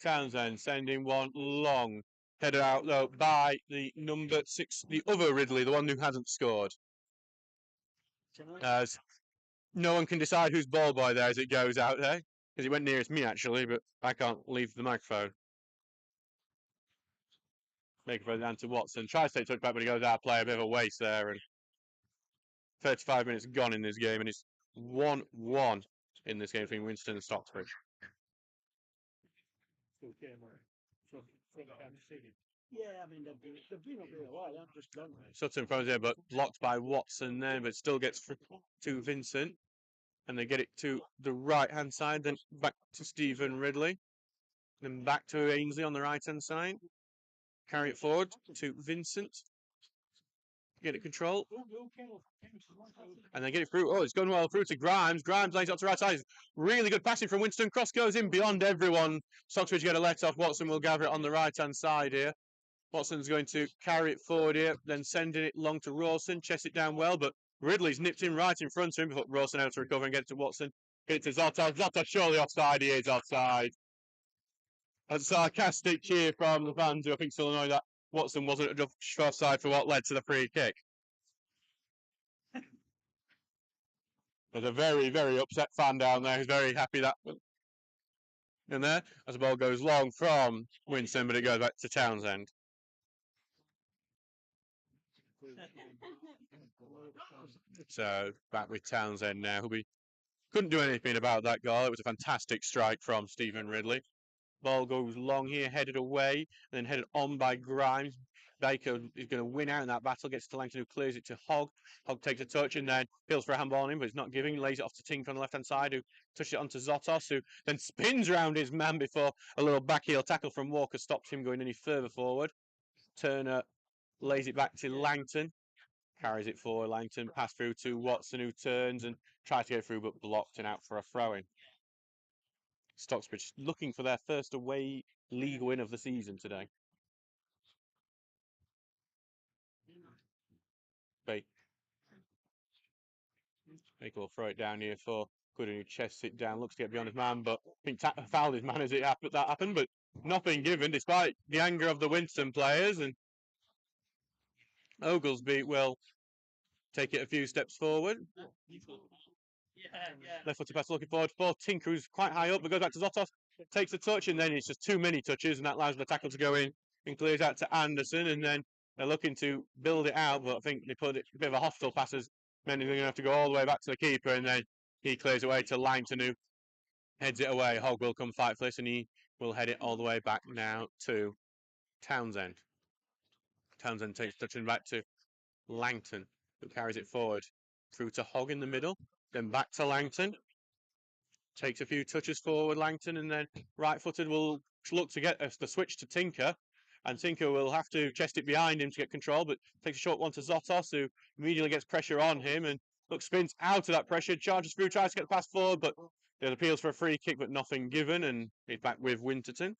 Townsend sending one long. Headed out though by the number 6, the other Ridley, the one who hasn't scored. As no one can decide whose ball boy there as it goes out there. Because it went nearest me actually, but I can't leave the microphone. Microphone down to Watson. Tries to take touch back, but he goes out of play. A bit of a waste there. And 35 minutes gone in this game, and it's 1-1 in this game between Winterton and Stocksbridge. Yeah, I mean, they've been up here a while, they've just gone. Sutton throws there, but blocked by Watson then, but still gets to Vincent. And they get it to the right-hand side, then back to Stephen Ridley. Then back to Ainsley on the right-hand side. Carry it forward to Vincent. Get it control. And then get it through. Oh, it's gone well through to Grimes. Grimes lays it up to the right side. Really good passing from Winston. Cross goes in beyond everyone. Stocksbridge get a let off. Watson will gather it on the right-hand side here. Watson's going to carry it forward here, then sending it long to Rawson. Chest it down well, but Ridley's nipped him right in front of him before Rawson able to recover and get it to Watson. Get it to Zotos. Zotos surely offside. He is offside. A sarcastic cheer from the fans who I think still annoyed that Watson wasn't just offside for what led to the free kick. There's a very, very upset fan down there who's very happy that in there as the ball goes long from Winston, but it goes back to Townsend. So back with Townsend now, who couldn't do anything about that goal. It was a fantastic strike from Stephen Ridley. Ball goes long here, headed away, and then headed on by Grimes. Baker is going to win out in that battle, gets to Langton, who clears it to Hogg. Hogg takes a touch and then feels for a handball on him, but he's not giving. Lays it off to Tinker on the left-hand side, who touches it onto Zotos, who then spins around his man before a little backheel tackle from Walker stops him going any further forward. Turner lays it back to Langton. Carries it forward, Langton, pass through to Watson, who turns and tries to get through, but blocked and out for a throw-in. Stocksbridge looking for their first away league win of the season today. Baker will throw it down here for Goodwin who chests it down, looks to get beyond his man, but I think fouled his man as that happened, but nothing given despite the anger of the Winterton players, and Oglesby will take it a few steps forward. Left footed pass looking forward for Tinker, who's quite high up, but goes back to Zotos, takes a touch, and then it's just too many touches, and that allows the tackle to go in and clears out to Anderson, and then they're looking to build it out, but I think they put it a bit of a hostile passes, meaning they're going to have to go all the way back to the keeper, and then he clears away to Langton, who heads it away. Hogg will come fight for this, and he will head it all the way back now to Townsend. Townsend takes touching back to Langton, who carries it forward through to Hogg in the middle, then back to Langton. Takes a few touches forward, Langton, and then right-footed will look to get the switch to Tinker, and Tinker will have to chest it behind him to get control, but takes a short one to Zotos, who immediately gets pressure on him, and spins out of that pressure, charges through, tries to get the pass forward, but there's appeals for a free kick, but nothing given, and he's back with Winterton.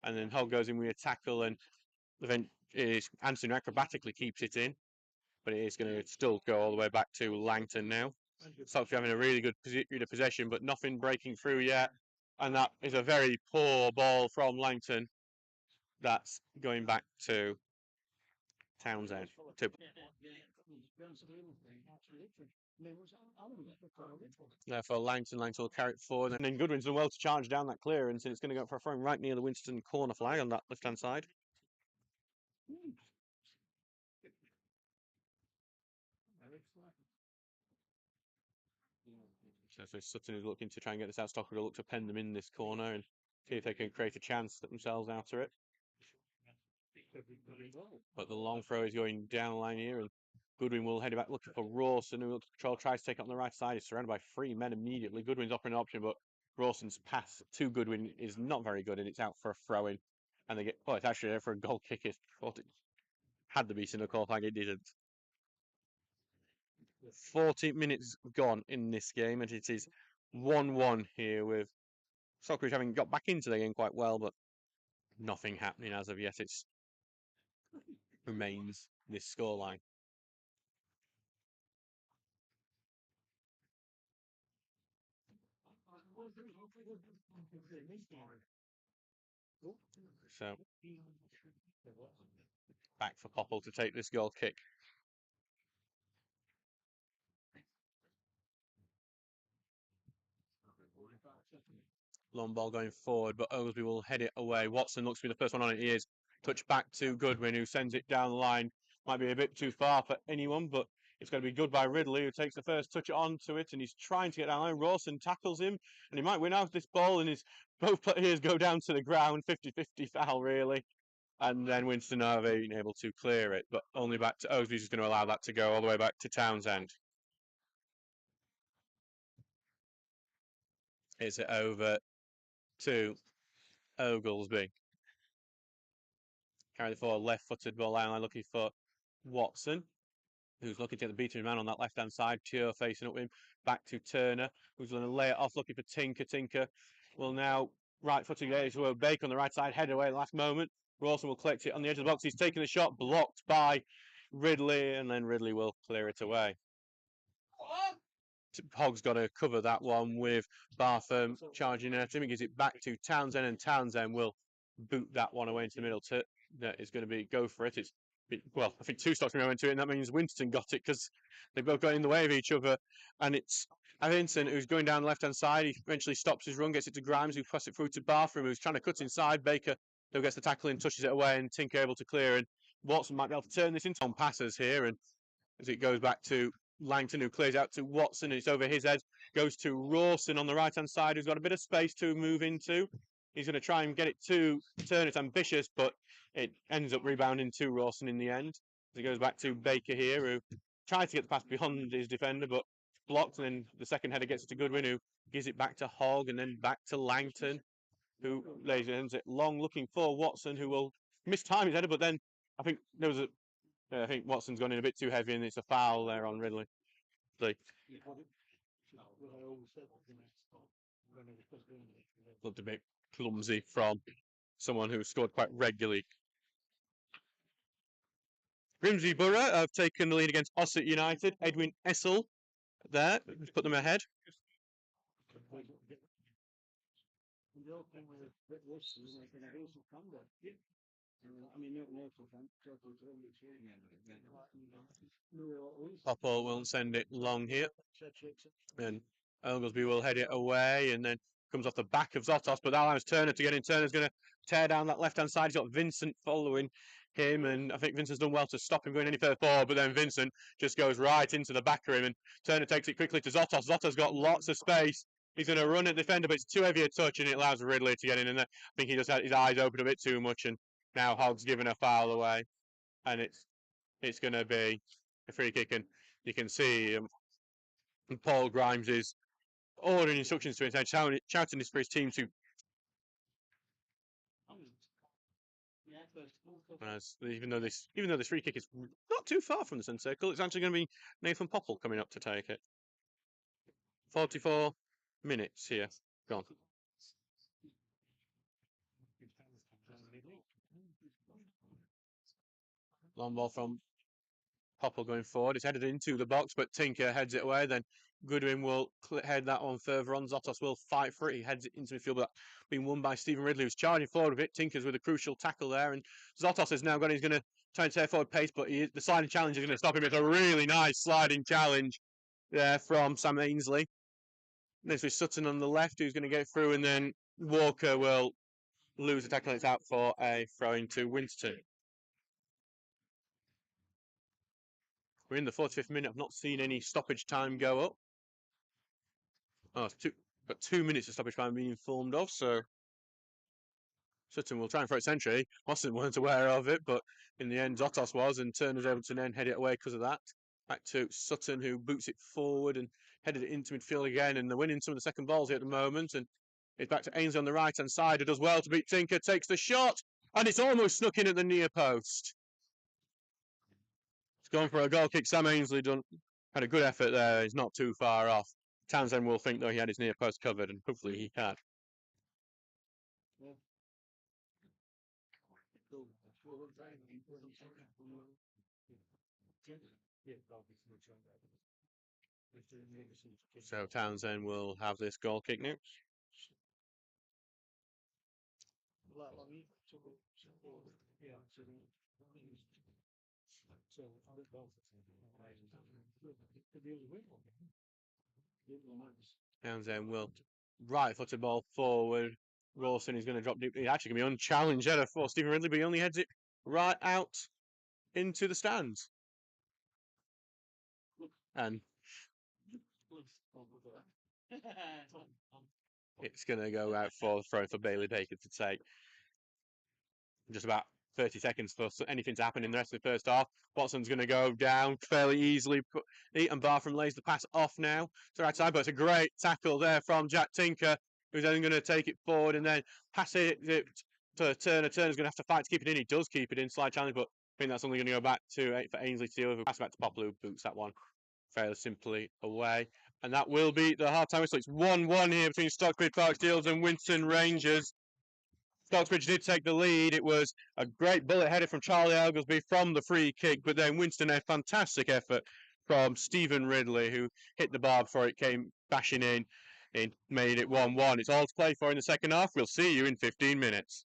And then Hogg goes in with a tackle, and then Anderson acrobatically keeps it in, but it is going to still go all the way back to Langton now. Stocksbridge having a really good period of possession, but nothing breaking through yet. And that is a very poor ball from Langton. That's going back to Townsend. Therefore, Langton will carry it forward. And then Goodwin's done well to charge down that clearance, and it's going to go for a throw right near the Winterton corner flag on that left-hand side. So Sutton is looking to try and get this out. Stockbridge will look to pen them in this corner and see if they can create a chance to themselves after it. But the long throw is going down the line here, and Goodwin will head it back looking for Rawson, who will control, tries to take it on the right side. He's surrounded by 3 men immediately. Goodwin's offering an option, but Rawson's pass to Goodwin is not very good, and it's out for a throw-in. And they get, well, it's actually there for a goal kick. It thought it had to be in a call flag, it didn't. 40 minutes gone in this game, and it is 1-1 here, with Stockbridge having got back into the game quite well, but nothing happening as of yet. It remains this scoreline. So back for Popple to take this goal kick. Long ball going forward, but Oglesby will head it away. Watson looks to be the first one on it. He is. Touch back to Goodwin, who sends it down the line. Might be a bit too far for anyone, but it's going to be good by Ridley, who takes the first touch onto it, and he's trying to get down the line. Rawson tackles him, and he might win out this ball, and both players go down to the ground. 50-50 foul, really. And then Winston are being able to clear it, but only back to Oglesby's just going to allow that to go all the way back to Townsend. Is it over to Oglesby? Carry the forward, left-footed ball line, looking for Watson, who's looking to get the beating man on that left-hand side. Pure facing up with him. Back to Turner, who's going to lay it off, looking for Tinker. Tinker will now right-footed get to Baker on the right side, head away at the last moment. Rawson will collect it on the edge of the box. He's taking the shot, blocked by Ridley, and then Ridley will clear it away. Hogg's got to cover that one with Bartham charging at him. He gives it back to Townsend, and Townsend will boot that one away into the middle. That is going to be go for it. It's well, I think 2 Stocksbridge went to it, and that means Winterton got it because they both got in the way of each other. And it's Vincent who's going down the left-hand side. He eventually stops his run, gets it to Grimes, who passes it through to Bartham, who's trying to cut inside. Baker who gets the tackle in, touches it away, and Tinker able to clear. And Watson might be able to turn this into on passes here. And as it goes back to Langton, who clears out to Watson, and it's over his head, goes to Rawson on the right-hand side, who's got a bit of space to move into. He's going to try and get it to Turner. It's ambitious, but it ends up rebounding to Rawson in the end. As it goes back to Baker here, who tries to get the pass beyond his defender, but blocked, and then the second header gets it to Goodwin, who gives it back to Hogg, and then back to Langton, who lays it long, looking for Watson, who will mistime his header, but then I think there was I think Watson's gone in a bit too heavy, and it's a foul there on Ridley. Looked a bit clumsy from someone who scored quite regularly. Grimsby Borough have taken the lead against Ossett United. Edwin Essel there, put them ahead. they'll come with a bit worse than they can do some combat. I mean, no, Popple will send it long here, and Oglesby will head it away, and then comes off the back of Zotos, but that allows Turner to get in. Turner's going to tear down that left-hand side. He's got Vincent following him, and I think Vincent's done well to stop him going any further forward, but then Vincent just goes right into the back of him, and Turner takes it quickly to Zotos. Zotos got lots of space. He's going to run at the defender, but it's too heavy a touch, and it allows Ridley to get in, and I think he just had his eyes open a bit too much, and now Hogg's given a foul away, and it's going to be a free kick, and you can see Paul Grimes is ordering instructions to his head, shouting this for his team to. As even though this free kick is not too far from the centre circle, it's actually going to be Nathan Popple coming up to take it. 44 minutes here gone. Long ball from Popple going forward. It's headed into the box, but Tinker heads it away. Then Goodwin will head that one further on. Zotos will fight for it. He heads it into midfield, but being won by Stephen Ridley, who's charging forward with it. Tinker's with a crucial tackle there, and Zotos has now got. He's going to try and tear forward pace, but the sliding challenge is going to stop him. It's a really nice sliding challenge there from Sam Ainsley. This is Sutton on the left, who's going to get through, and then Walker will lose the tackle. It's out for a throw into Winterton. We're in the 45th minute. I've not seen any stoppage time go up. Oh, got 2 minutes of stoppage time being informed of, so Sutton will try and throw it century. Austin weren't aware of it, but in the end, Zotos was, and Turner was able to then head it away because of that. Back to Sutton, who boots it forward and headed it into midfield again, and they're winning some of the second balls here at the moment, and it's back to Ainsley on the right-hand side, who does well to beat Tinker, takes the shot, and it's almost snuck in at the near post. It's gone for a goal kick. Sam Ainsley had a good effort there. He's not too far off. Townsend will think, though, he had his near post covered, and hopefully he had. So Townsend will have this goal kick now. Townsend will right-footed ball forward. Rawson is going to drop deep. He's actually going to be unchallenged header for Stephen Ridley, but he only heads it right out into the stands. And it's going to go out for the throw for Bailey Baker to take. Just about 30 seconds for anything to happen in the rest of the first half. Watson's going to go down fairly easily, and Bartram lays the pass off now to right side, but it's a great tackle there from Jack Tinker, who's then going to take it forward and then pass it to Turner. Turner's going to have to fight to keep it in. He does keep it in, slide challenge, but I think that's only going to go back to for Ainsley to deal with. Pass back to Poplar, who boots that one fairly simply away. And that will be the half-time whistle. It's 1-1 here between Stocksbridge Park Steels and Winterton Rangers. Stocksbridge did take the lead. It was a great bullet header from Charlie Oglesby from the free kick, but then Winston, a fantastic effort from Stephen Ridley, who hit the bar before it came bashing in. It made it 1-1. It's all to play for in the second half. We'll see you in 15 minutes.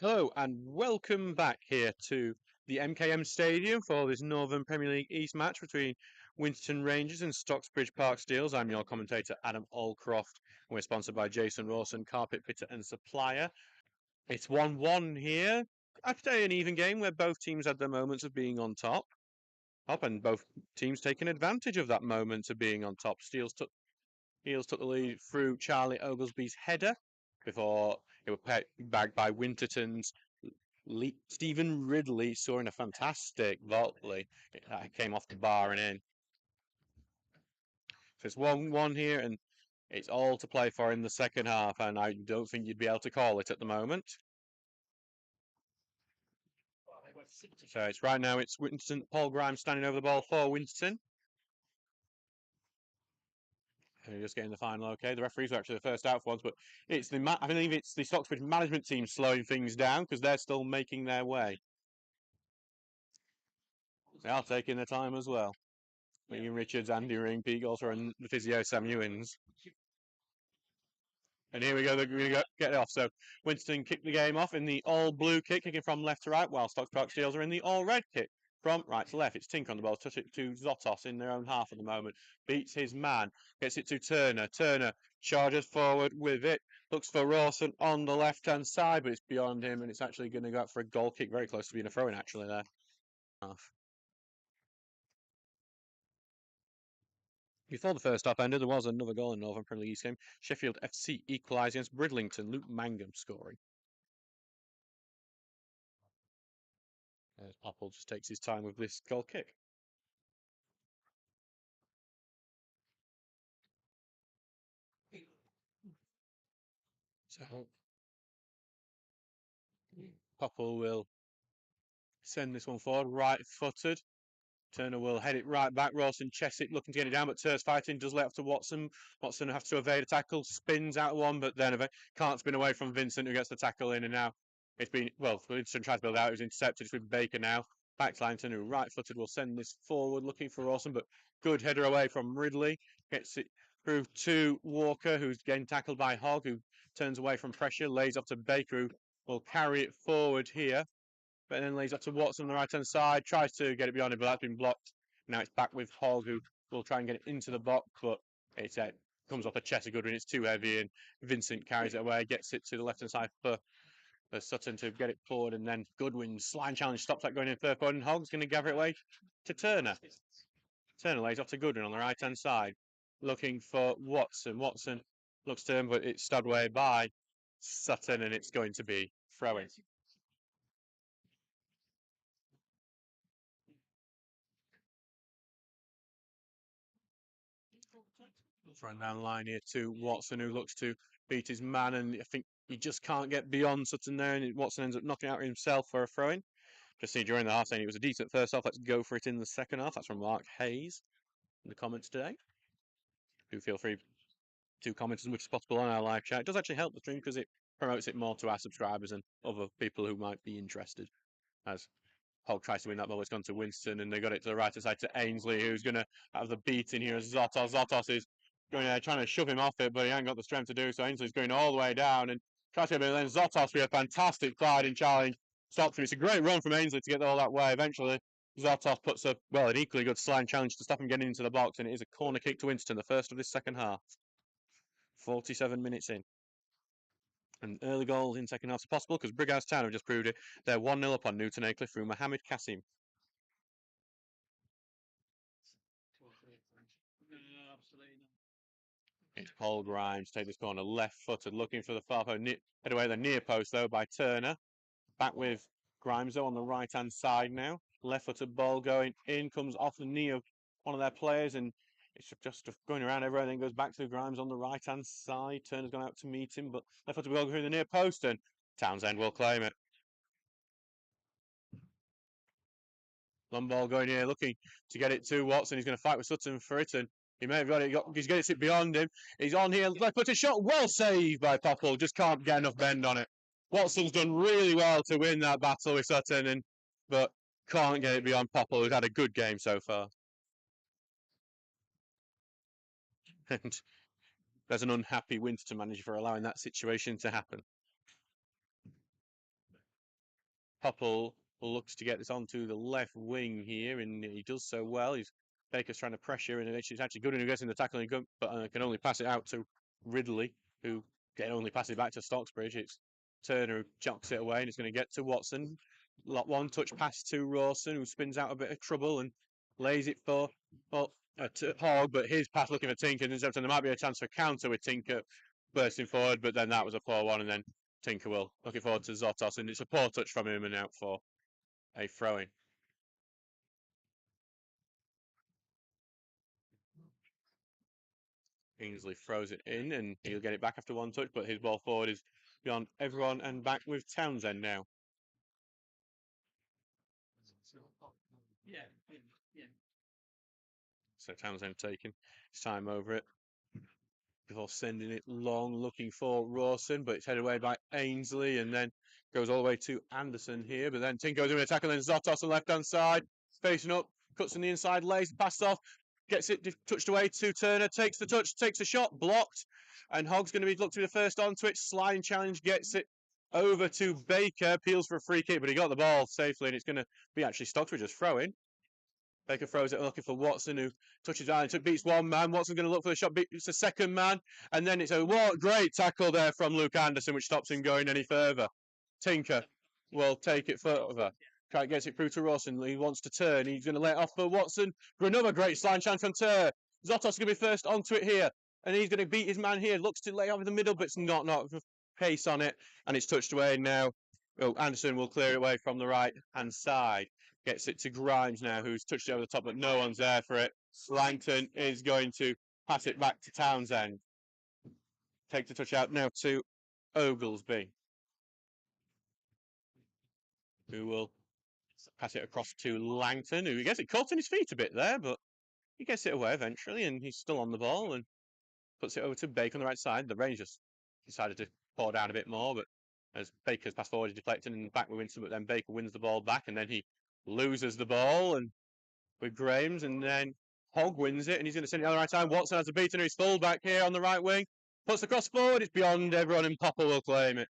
Hello and welcome back here to the MKM Stadium for this Northern Premier League East match between Winterton Rangers and Stocksbridge Park Steels. I'm your commentator Adam Allcroft. We're sponsored by Jason Rawson, carpet fitter and supplier. It's 1-1 here. I'd say an even game where both teams had their moments of being on top. And both teams taking advantage of that moment of being on top. Steels took the lead through Charlie Oglesby's header before it was bagged by Winterton's Stephen Ridley, scoring a fantastic volley. It came off the bar and in. So it's 1-1 here, and it's all to play for in the second half, and I don't think you'd be able to call it at the moment. So it's right now, it's Winterton, Paul Grimes standing over the ball for Winterton. Just getting the final okay. The referees were actually the first out for once, but it's I believe it's the Stocksbridge management team slowing things down because they're still making their way. They are taking their time as well. Ian Richards, Andy Ring, Pete Golser, and the physio Sam Ewins. And here we go, they're going to get it off. So Winston kicked the game off in the all-blue kick, kicking from left to right, while Stocksbridge Steels are in the all-red kick from right to left. It's Tink on the ball, touch it to Zotos in their own half at the moment. Beats his man, gets it to Turner. Turner charges forward with it, looks for Rawson on the left-hand side, but it's beyond him, and it's actually going to go out for a goal kick, very close to being a throw-in actually there. Before the first half ended, there was another goal in Northern Premier League game. Sheffield FC equalised against Bridlington, Luke Mangum scoring. As Popple just takes his time with this goal kick. So Popple will send this one forward, right-footed. Turner will head it right back. Rawson Chesick looking to get it down, but Ter's fighting, does let off to Watson. Watson has to evade a tackle, spins out one, but then can't spin away from Vincent, who gets the tackle in, and now it's been, well, Vincent tries to build out, it was intercepted. It's with Baker now. Back to Langton, who right-footed will send this forward, looking for Rawson, but good header away from Ridley. Gets it through to Walker, who's getting tackled by Hogg, who turns away from pressure, lays off to Baker, who will carry it forward here. But then lays up to Watson on the right-hand side, tries to get it beyond him, but that's been blocked. Now it's back with Hogg, who will try and get it into the box, but it comes off the chest of Goodwin. It's too heavy, and Vincent carries it away, gets it to the left-hand side for Sutton to get it forward, and then Goodwin's line challenge stops that going in third forward, and Hogg's going to gather it away to Turner. Turner lays off to Goodwin on the right-hand side, looking for Watson. Watson looks to him, but it's stabbed away by Sutton, and it's going to be throwing. Run down the line here to Watson, who looks to beat his man, and I think he just can't get beyond Sutton there, and Watson ends up knocking out himself for a throw-in. Just see during the half saying it was a decent first half. Let's go for it in the second half. That's from Mark Hayes in the comments today. Do feel free to comment as much as possible on our live chat. It does actually help the stream because it promotes it more to our subscribers and other people who might be interested. As Hogg tries to win that ball, it's gone to Winston, and they got it to the right side to Ainsley, who's going to have the beat in here as Zotos. Zotos is going trying to shove him off it, but he ain't got the strength to do so. Ainsley's going all the way down and tries to get it, then Zotos with a fantastic sliding challenge stops him. It's a great run from Ainsley to get all that way. Eventually, Zotos puts an equally good sliding challenge to stop him getting into the box, and it is a corner kick to Winston, the first of this second half. 47 minutes in. An early goal in second half is possible because Brighouse Town have just proved it. They're 1-0 up on Newton Aycliffe through Mohamed Kasim. It's Paul Grimes, take this corner, left-footed, looking for the far post. Head away the near post, though, by Turner. Back with Grimes, though, on the right-hand side now. Left-footed ball going in, comes off the knee of one of their players, and it's just going around everywhere, then goes back to Grimes on the right-hand side. Turner's gone out to meet him, but left-footed ball through the near post, and Townsend will claim it. Long ball going here, looking to get it to Watson. He's going to fight with Sutton for it, and he may have got it. He's getting it beyond him. He's on here. Left-footed shot. Well saved by Popple. Just can't get enough bend on it. Watson's done really well to win that battle with Sutton, but can't get it beyond Popple, who's had a good game so far. And there's an unhappy Winterton manager for allowing that situation to happen. Popple looks to get this onto the left wing here, and he does so well. Baker's trying to pressure, and it's actually good who gets in the tackling, but can only pass it out to Ridley, who can only pass it back to Stocksbridge. It's Turner who jocks it away, and it's going to get to Watson. One touch pass to Rawson, who spins out a bit of trouble and lays it for Hogg, but his pass looking for Tinker, and there might be a chance for counter with Tinker bursting forward, but then that was a poor one, and then Tinker will looking forward to Zotos, and it's a poor touch from him and out for a throw-in. Ainsley throws it in, and he'll get it back after one touch, but his ball forward is beyond everyone and back with Townsend now. So Townsend taking his time over it before sending it long, looking for Rawson, but it's headed away by Ainsley, and then goes all the way to Anderson here. But then Tinker goes in a tackle, and Zotos on the left-hand side, facing up, cuts on the inside, lays the pass off, gets it touched away to Turner, takes the touch, takes the shot, blocked, and Hogg's going to be looked to be the first onto it. Sliding challenge, gets it over to Baker, peels for a free kick, but he got the ball safely, and it's going to be actually Stocksbridge's throw-in. Baker throws it looking for Watson, who touches down and beats one man. Watson's going to look for the shot, beats the second man, and then it's a great tackle there from Luke Anderson, which stops him going any further. Tinker will take it further. Gets it through to Rawson. He wants to turn. He's going to lay it off for Watson for another great slide chance from Tur. Zotos is going to be first onto it here, and he's going to beat his man here. Looks to lay off in the middle, but it's not pace on it, and it's touched away now. Oh, Anderson will clear it away from the right-hand side. Gets it to Grimes now, who's touched it over the top, but no one's there for it. Langton is going to pass it back to Townsend. Takes the touch out now to Oglesby, who will pass it across to Langton, who gets it caught in his feet a bit there, but he gets it away eventually, and he's still on the ball and puts it over to Baker on the right side. The Rangers decided to pour down a bit more, but as Baker's pass forward, he deflected and back with Winston, but then Baker wins the ball back, and then he loses the ball and with Graves, and then Hogg wins it, and he's going to send it on the right side. Watson has a beaten, he's full back here on the right wing, puts the cross forward, it's beyond everyone, and Popple will claim it.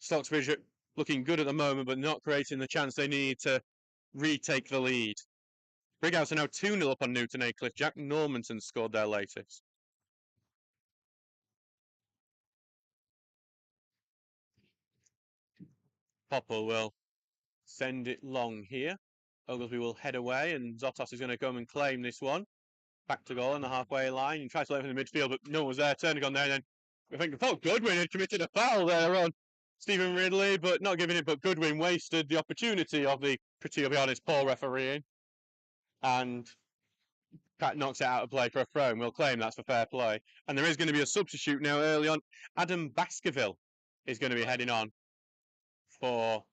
Stocksbridge looking good at the moment, but not creating the chance they need to retake the lead. Brighouse are now 2-0 up on Newton Aycliffe. Jack Normanton scored their latest. Popple will send it long here. Oglesby will head away, and Zotos is going to come and claim this one. Back to goal on the halfway line. He tries to lay from the midfield, but no one was there. Turner gone there, and then I think Goodwin had committed a foul there on Stephen Ridley, but not giving it. But Goodwin wasted the opportunity of the, to be honest, poor refereeing, and Pat knocks it out of play for a throw, and we'll claim that's for fair play. And there is going to be a substitute now early on. Adam Baskerville is going to be heading on for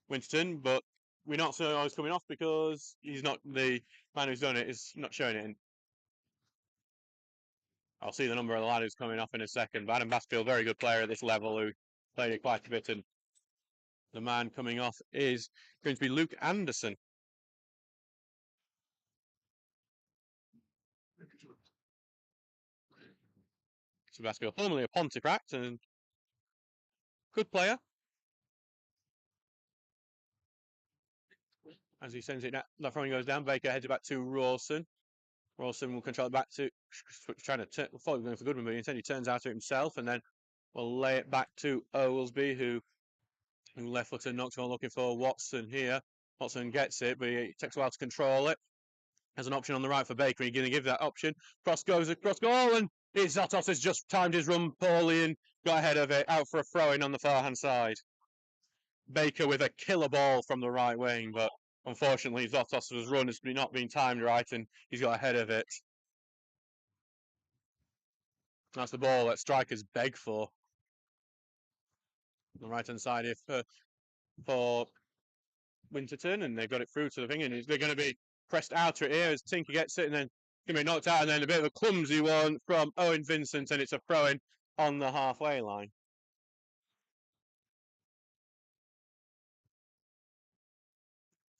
Winterton, but we're not sure he's coming off because he's not the man who's done it, is not showing it. I'll see the number of the lad who's coming off in a second. But Adam Baskerville, very good player at this level, who played it quite a bit, and the man coming off is going to be Luke Anderson. So Baskerville, formerly a Pontefract, and good player. As he sends it, that throwing goes down. Baker heads it back to Rawson. Rawson will control it back to trying to thought going for Goodwin, but instead he turns out to himself, and then will lay it back to Oglesby, who left footer knocks on, looking for Watson here. Watson gets it, but it takes a while to control it. Has an option on the right for Baker. He's going to give that option. Cross goes across goal, and Zotos has just timed his run poorly and got ahead of it, out for a throw-in on the far-hand side. Baker with a killer ball from the right wing, but unfortunately Zotos' run has not been timed right, and he's got ahead of it. That's the ball that strikers beg for. On the right-hand side here for Winterton, and they've got it through to the thing, and they're going to be pressed out it here as Tinker gets it, and then going to be knocked out, and then a bit of a clumsy one from Owen Vincent, and it's a throw-in on the halfway line.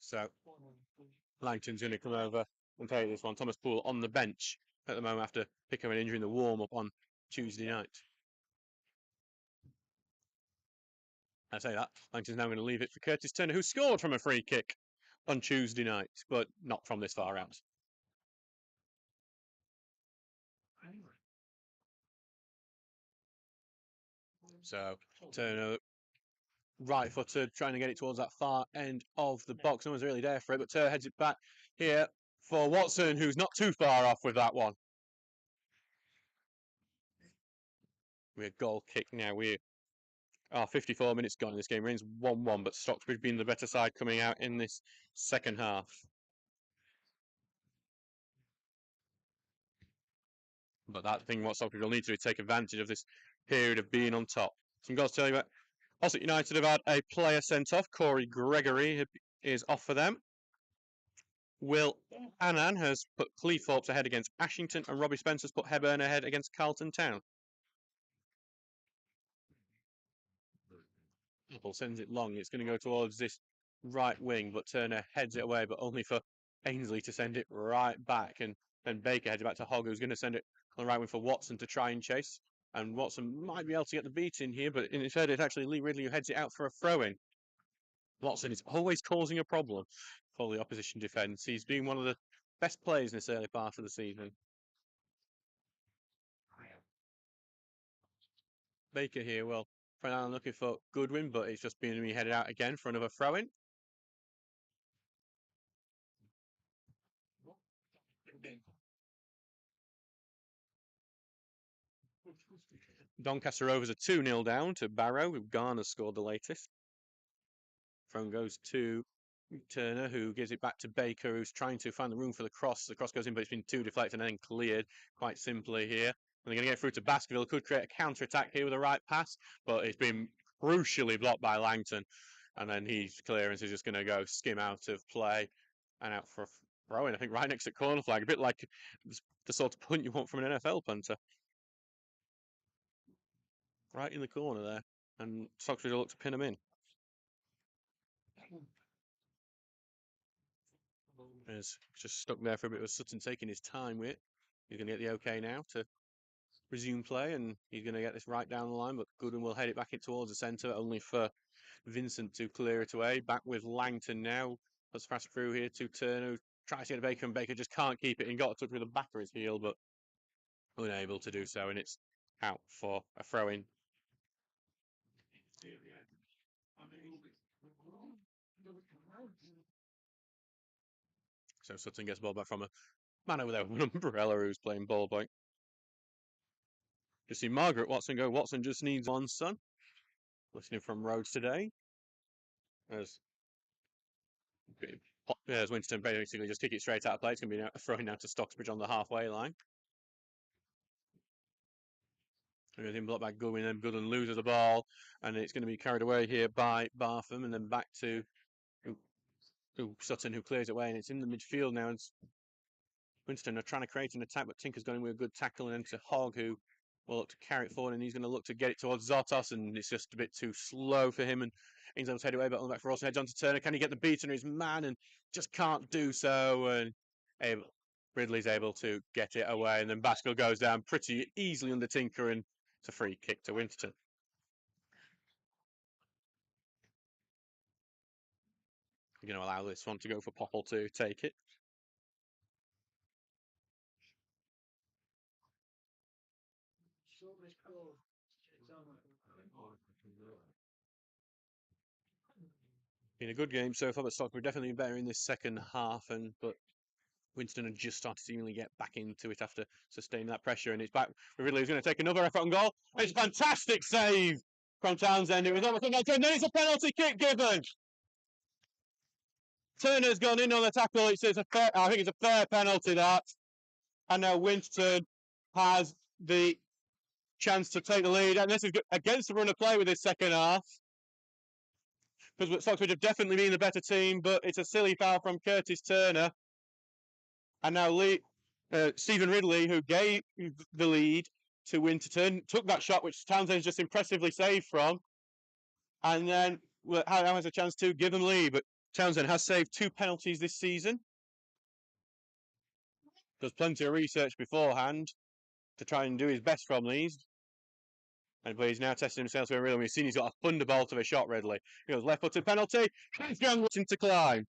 So Langton's going to come over and take this one. Thomas Poole on the bench at the moment after picking up an injury in the warm-up on Tuesday night. I say that. Langton's now going to leave it for Curtis Turner, who scored from a free kick on Tuesday night, but not from this far out. So Turner, right-footed, trying to get it towards that far end of the box. No one's really there for it, but Turner heads it back here for Watson, who's not too far off with that one. We're goal kick now. We are 54 minutes gone in this game. Remains 1-1, but Stocksbridge being the better side coming out in this second half. But that thing what Stockbridge will need to do is take advantage of this period of being on top. Some goals to tell you about. Also, United have had a player sent off. Corey Gregory is off for them. Will Annan has put Cleethorpes ahead against Ashington, and Robbie Spencer's put Hebburn ahead against Carlton Town. Apple sends it long. It's going to go towards this right wing, but Turner heads it away, but only for Ainsley to send it right back. And then Baker heads it back to Hogg, who's going to send it on the right wing for Watson to try and chase. And Watson might be able to get the beat in here, but instead it's actually Lee Ridley who heads it out for a throw-in. Watson is always causing a problem for the opposition defence. He's been one of the best players in this early part of the season. Baker here, well, Fernand looking for Goodwin, but it's just being headed out again for another throw-in. Doncaster Rovers are 2-0 down to Barrow, who Garner scored the latest. Throw goes to Turner, who gives it back to Baker, who's trying to find the room for the cross. The cross goes in, but it's been too deflected and then cleared quite simply here. And they're going to get through to Baskerville. Could create a counter-attack here with a right pass, but it's been crucially blocked by Langton. And then his clearance is just going to go skim out of play and out for a throw-in, I think, right next to corner flag. A bit like the sort of punt you want from an NFL punter. Right in the corner there. And Stocksbridge will look to pin him in. Is just stuck there for a bit with Sutton taking his time with it. He's going to get the okay now to resume play, and he's going to get this right down the line, but Goodwin will head it back in towards the centre, only for Vincent to clear it away. Back with Langton now. Let's fast through here to Turner, who tries to get a Baker, and Baker just can't keep it. He got a touch with the back of his heel, but unable to do so, and it's out for a throw-in. So Sutton gets the ball back from a man over there with an umbrella who's playing ball boy. You see Margaret Watson go. Watson just needs one son. Listening from Rhodes today. As Winterton basically just kick it straight out of play. It's going to be throwing out to Stocksbridge on the halfway line. Everything blocked by Goodwin, and Goodwin loses the ball, and it's going to be carried away here by Bartham, and then back to Sutton, who clears it away, and it's in the midfield now. It's Winterton are trying to create an attack, but Tinker's going with a good tackle, and then to Hogg, who will look to carry it forward, and he's going to look to get it towards Zotos, and it's just a bit too slow for him, and he's able to head away, but on the back for Orson, heads on to Turner. Can he get the beat on his man? And just can't do so, and Ridley's able to get it away, and then Baskerville goes down pretty easily under Tinker, and it's a free kick to Winterton. You're going to allow this one to go for Popple to take it. Been a good game so far, but Stockbridge definitely better in this second half, but Winston had just started to seemingly get back into it after sustaining that pressure, and it's back. Ridley is going to take another effort on goal. It's a fantastic save from Townsend. It was almost and then it's a penalty kick given. Turner's gone in on the tackle. I think it's a fair penalty that, and now Winston has the chance to take the lead, and this is against the run of play with this second half. Because Stockbridge have definitely been the better team, but it's a silly foul from Curtis Turner. And now Stephen Ridley, who gave the lead to Winterton, took that shot, which Townsend's just impressively saved from. And then has a chance to give them the lead. But Townsend has saved 2 penalties this season. Does plenty of research beforehand to try and do his best from these. And but he's now testing himself to Ridley. We've seen he's got a thunderbolt of a shot, Ridley. He goes left-footed penalty. He's going to climb.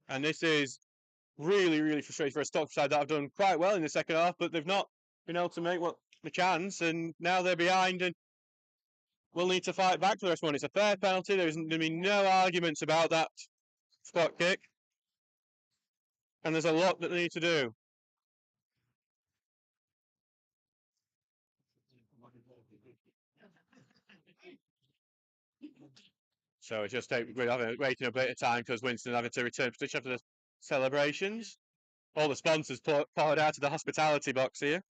And this is really, really frustrating for a Stockbridge side that have done quite well in the second half, but they've not been able to make the chance, and now they're behind and will need to fight back for the rest of one. It's a fair penalty. There's going to be no arguments about that spot kick, and there's a lot that they need to do. So it's just waiting a bit of time because Winston having to return position after the celebrations. All the sponsors poured out of the hospitality box here.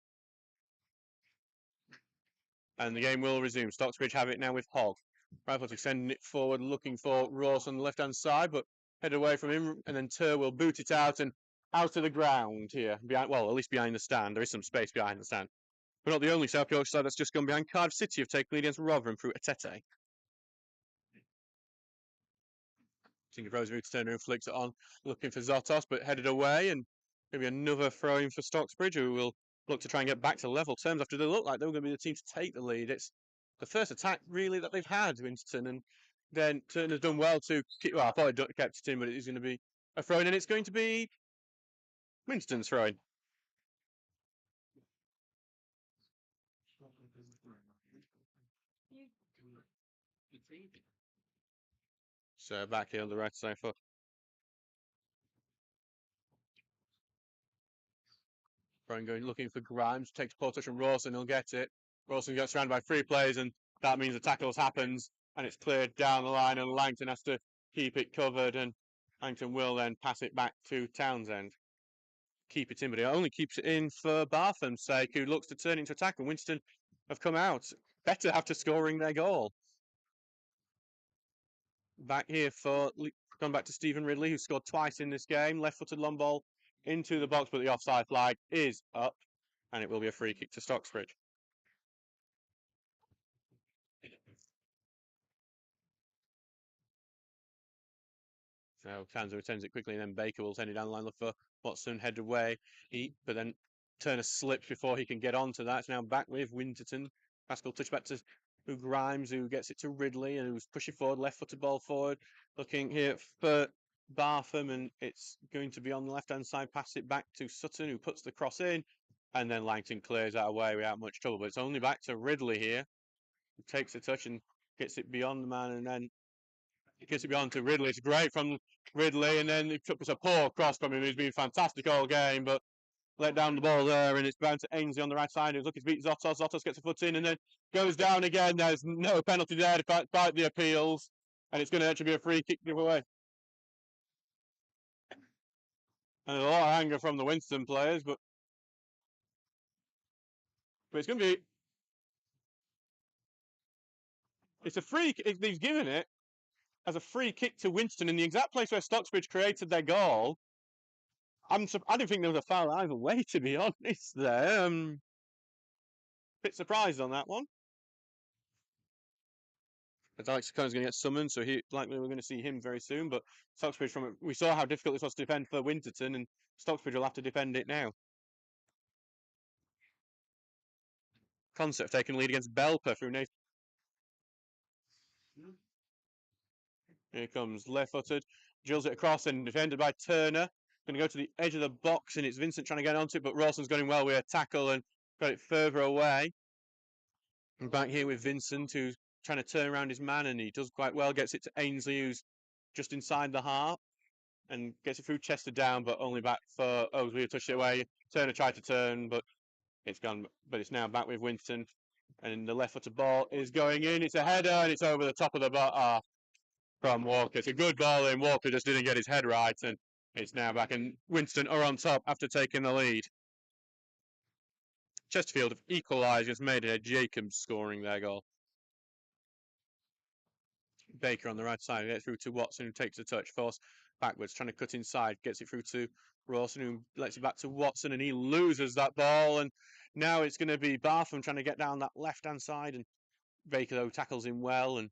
And the game will resume. Stocksbridge have it now with Hogg. Rifles extending it forward, looking for Ross on the left-hand side, but head away from him, and then Tur will boot it out and out of the ground here. Behind, well, at least behind the stand. There is some space behind the stand. But not the only South Yorkshire side that's just gone behind. Cardiff City have taken lead against Rotherham through Atete. Tinker throws to turn and flicks it on, looking for Zotos, but headed away, and maybe another throw in for Stocksbridge, who will look to try and get back to level terms after they look like they were going to be the team to take the lead. It's the first attack, really, that they've had, Winterton, and then Turner's done well to keep. Well, I thought he'd kept it in, but it is going to be a throw in, and it's going to be Winston's throw in. So back here on the right side foot. Brian going looking for Grimes, takes poor touch from Rawson, he'll get it. Rawson gets surrounded by 3 players, and that means the tackles happens, and it's cleared down the line, and Langton has to keep it covered, and Langton will then pass it back to Townsend. Keep it in, but he only keeps it in for Bartham's sake, who looks to turn into attack, and Winston have come out better after scoring their goal. Back here for going back to Stephen Ridley, who scored twice in this game. Left-footed long ball into the box, but the offside flag is up, and it will be a free kick to Stocksbridge. So Townsend returns it quickly, and then Baker will send it down the line, look for Watson, head away. But then Turner slips before he can get onto that. It's now back with Winterton. Pascal touch back to Grimes, who gets it to Ridley, and who's pushing forward, left-footed ball forward. Looking here for Bartham, and it's going to be on the left-hand side. Pass it back to Sutton, who puts the cross in, and then Langton clears that away without much trouble. But it's only back to Ridley here, who takes the touch and gets it beyond the man, and then gets it beyond to Ridley. It's great from Ridley, and then it took us a poor cross from him. He's been fantastic all game, but let down the ball there, and it's bound to Ainsley on the right side, who's looking to beat Zotos. Zotos gets a foot in and then goes down again. There's no penalty there despite the appeals, and it's going to actually be a free kick giveaway. And a lot of anger from the Winston players, but it's going to be. It's a free. He's given it as a free kick to Winston in the exact place where Stocksbridge created their goal. I didn't think there was a foul either way, to be honest. There, bit surprised on that one. But Alex Connor's going to get summoned, so likely we're going to see him very soon. But Stocksbridge, we saw how difficult this was to defend for Winterton, and Stocksbridge will have to defend it now. Concert taking lead against Belper through Nathan. Here comes left-footed, drills it across and defended by Turner. Going to go to the edge of the box, and it's Vincent trying to get onto it, but Rawson's going well with a tackle and got it further away. And back here with Vincent, who's trying to turn around his man, and he does quite well. Gets it to Ainsley, who's just inside the half, and gets it through Chester down, but only back for Oakley, who touched it away. Turner tried to turn, but it's gone. But it's now back with Winston, and the left-footed ball is going in. It's a header, and it's over the top of the bar from Walker. It's a good ball in. Walker just didn't get his head right, and it's now back, and Winston are on top after taking the lead. Chesterfield have equalised, just made it. Jacobs scoring their goal. Baker on the right side, gets through to Watson, who takes the touch, force backwards, trying to cut inside, gets it through to Rawson, who lets it back to Watson, and he loses that ball, and now it's going to be Bartham trying to get down that left-hand side, and Baker, though, tackles him well, and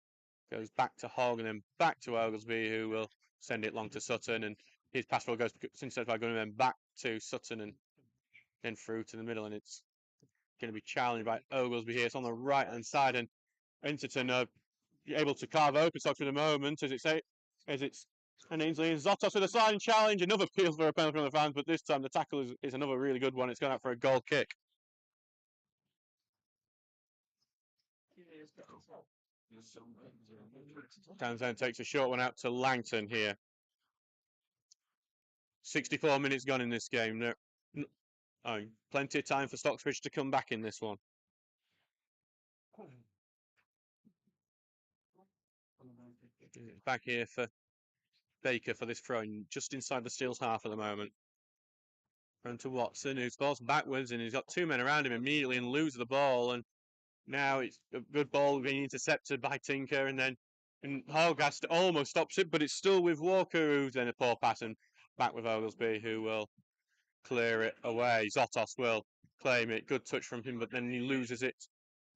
goes back to Hogg, and then back to Oglesby, who will send it long to Sutton, and his pass ball goes instead by going then back to Sutton, and then through to the middle, and it's going to be challenged by Oglesby here. It's on the right hand side, and Winterton are able to carve open Stocksbridge at the moment, and Ainsley and Zotos with a sliding challenge. Another appeal for a penalty from the fans, but this time the tackle is another really good one. It's gone out for a goal kick. Townsend takes a short one out to Langton here. 64 minutes gone in this game. Plenty of time for Stocksbridge to come back in this one. Back here for Baker for this throw, just inside the Steel's half at the moment. Run to Watson, who falls backwards, and he's got two men around him immediately and loses the ball. And now it's a good ball being intercepted by Tinker, and Hogast almost stops it, but it's still with Walker, who's then a poor pass, and back with Oglesby, who will clear it away. Zotos will claim it. Good touch from him, but then he loses it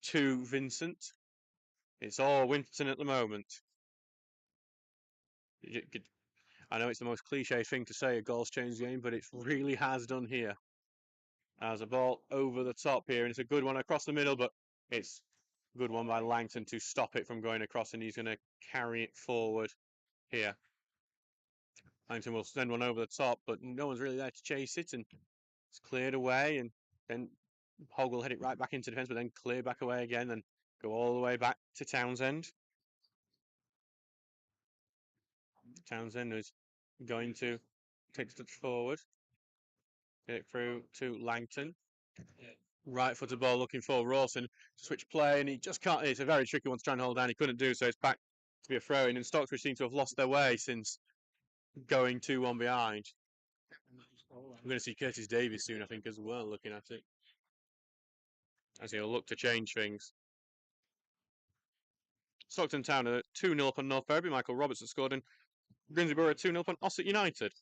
to Vincent. It's all Winterton at the moment. I know it's the most cliche thing to say, a goal's changed the game, but it really has done here. As a ball over the top here, and it's a good one across the middle, but it's a good one by Langton to stop it from going across, and he's going to carry it forward here. Langton will send one over the top, but no one's really there to chase it, and it's cleared away, and then Hogg will head it right back into defence, but then clear back away again, and go all the way back to Townsend. Townsend is going to take a step forward. Get it through to Langton. Right-footed ball looking for Rawson to switch play, and he just can't. It's a very tricky one to try and hold down. He couldn't do so. It's back to be a throw-in, and Stocksbridge seem to have lost their way since going 2-1 behind. We're going to see Curtis Davies soon, I think, as well, looking at it, as he'll look to change things. Stockton Town are 2-0 up on North Ferriby. Michael Robertson scored, and Grimsby Borough 2-0 up on Ossett United.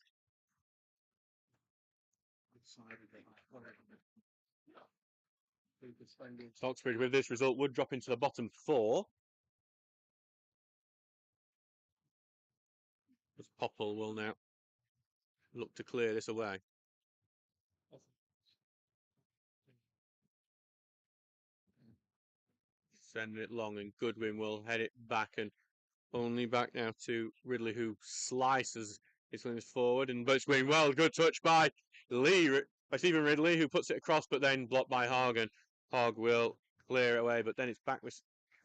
Stocksbridge, with this result, would drop into the bottom 4. As Popple will now look to clear this away. Sending it long, and Goodwin will head it back, and only back now to Ridley, who slices his wings forward, but it's going well. Good touch by Stephen Ridley, who puts it across, but then blocked by Hogg, and Hogg will clear it away, but then it's back with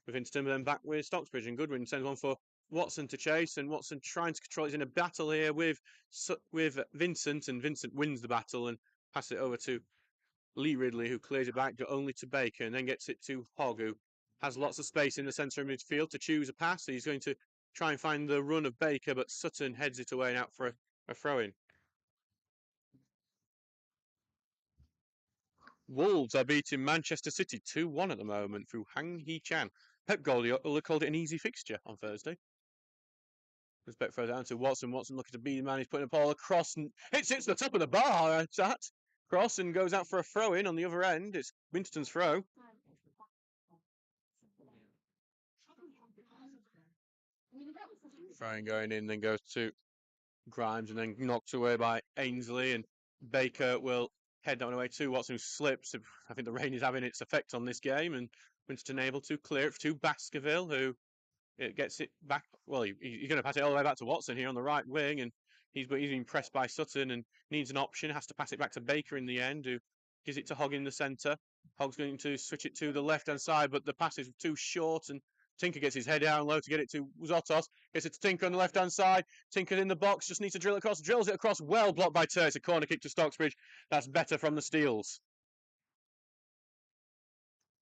Winterton, then back with Stocksbridge, and Goodwin sends one for Watson to chase, and Watson trying to control. He's in a battle here with Vincent, and Vincent wins the battle and passes it over to Lee Ridley, who clears it back only to Baker, and then gets it to Hogg, who has lots of space in the centre of midfield to choose a pass. He's going to try and find the run of Baker, but Sutton heads it away and out for a throw-in. Wolves are beating Manchester City 2-1 at the moment through Hang Hee-chan. Pep Guardiola called it an easy fixture on Thursday. Respect further down to Watson. Watson looking to be the man. He's putting a ball across, and it hits the top of the bar. That cross and goes out for a throw-in on the other end. It's Winterton's throw. Throwing going in, then goes to Grimes, and then knocked away by Ainsley, and Baker will head that one away to Watson, who slips. I think the rain is having its effect on this game, and Winterton able to clear it to Baskerville, who gets it back. Well, he's going to pass it all the way back to Watson here on the right wing, and he's been pressed by Sutton and needs an option. Has to pass it back to Baker in the end, who gives it to Hogg in the centre. Hogg's going to switch it to the left-hand side, but the pass is too short, and Tinker gets his head down low to get it to Zotos. Gets it to Tinker on the left-hand side. Tinker in the box, just needs to drill it across. Drills it across, well blocked by Tur. It's a corner kick to Stocksbridge. That's better from the Steels.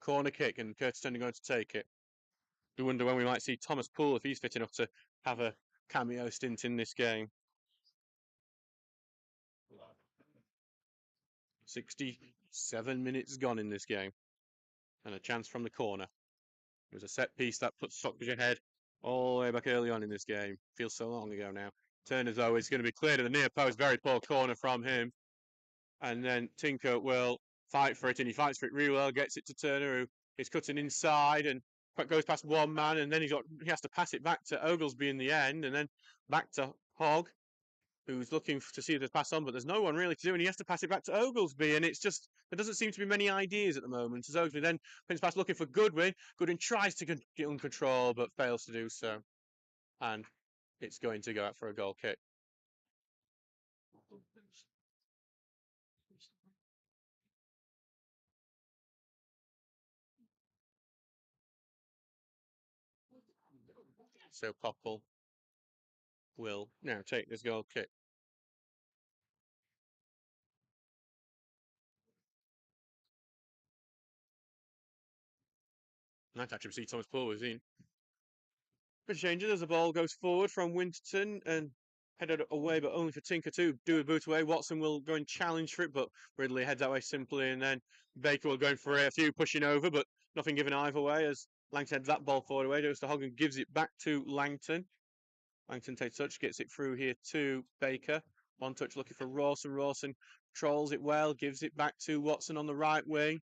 Corner kick, and Curtis going to take it. We wonder when we might see Thomas Poole, if he's fit enough to have a cameo stint in this game. 67 minutes gone in this game, and a chance from the corner. It was a set piece that puts Stockbridge ahead all the way back early on in this game. Feels so long ago now. Turner, though, is going to be cleared at the near post. Very poor corner from him. And then Tinker will fight for it, and he fights for it really well. Gets it to Turner, who is cutting inside and goes past one man, and then he has to pass it back to Oglesby in the end, and then back to Hogg. who's looking to see if there's pass on, but there's no one really to do, and he has to pass it back to Oglesby, and it's just, there doesn't seem to be many ideas at the moment, as Oglesby then pins past looking for Goodwin. Goodwin tries to get on control, but fails to do so, and it's going to go out for a goal kick. So Popple will now take this goal kick. Nice actually see Thomas Poole was in. Bit of changes as the ball goes forward from Winterton and headed away, but only for Tinker to do a boot away. Watson will go and challenge for it, but Ridley heads that way simply, and then Baker will go in for a few pushing over, but nothing given either way as Langton heads that ball forward away. Goes to Hogg and gives it back to Langton. Langton takes touch, gets it through here to Baker. One touch looking for Rawson. Rawson trolls it well, gives it back to Watson on the right wing.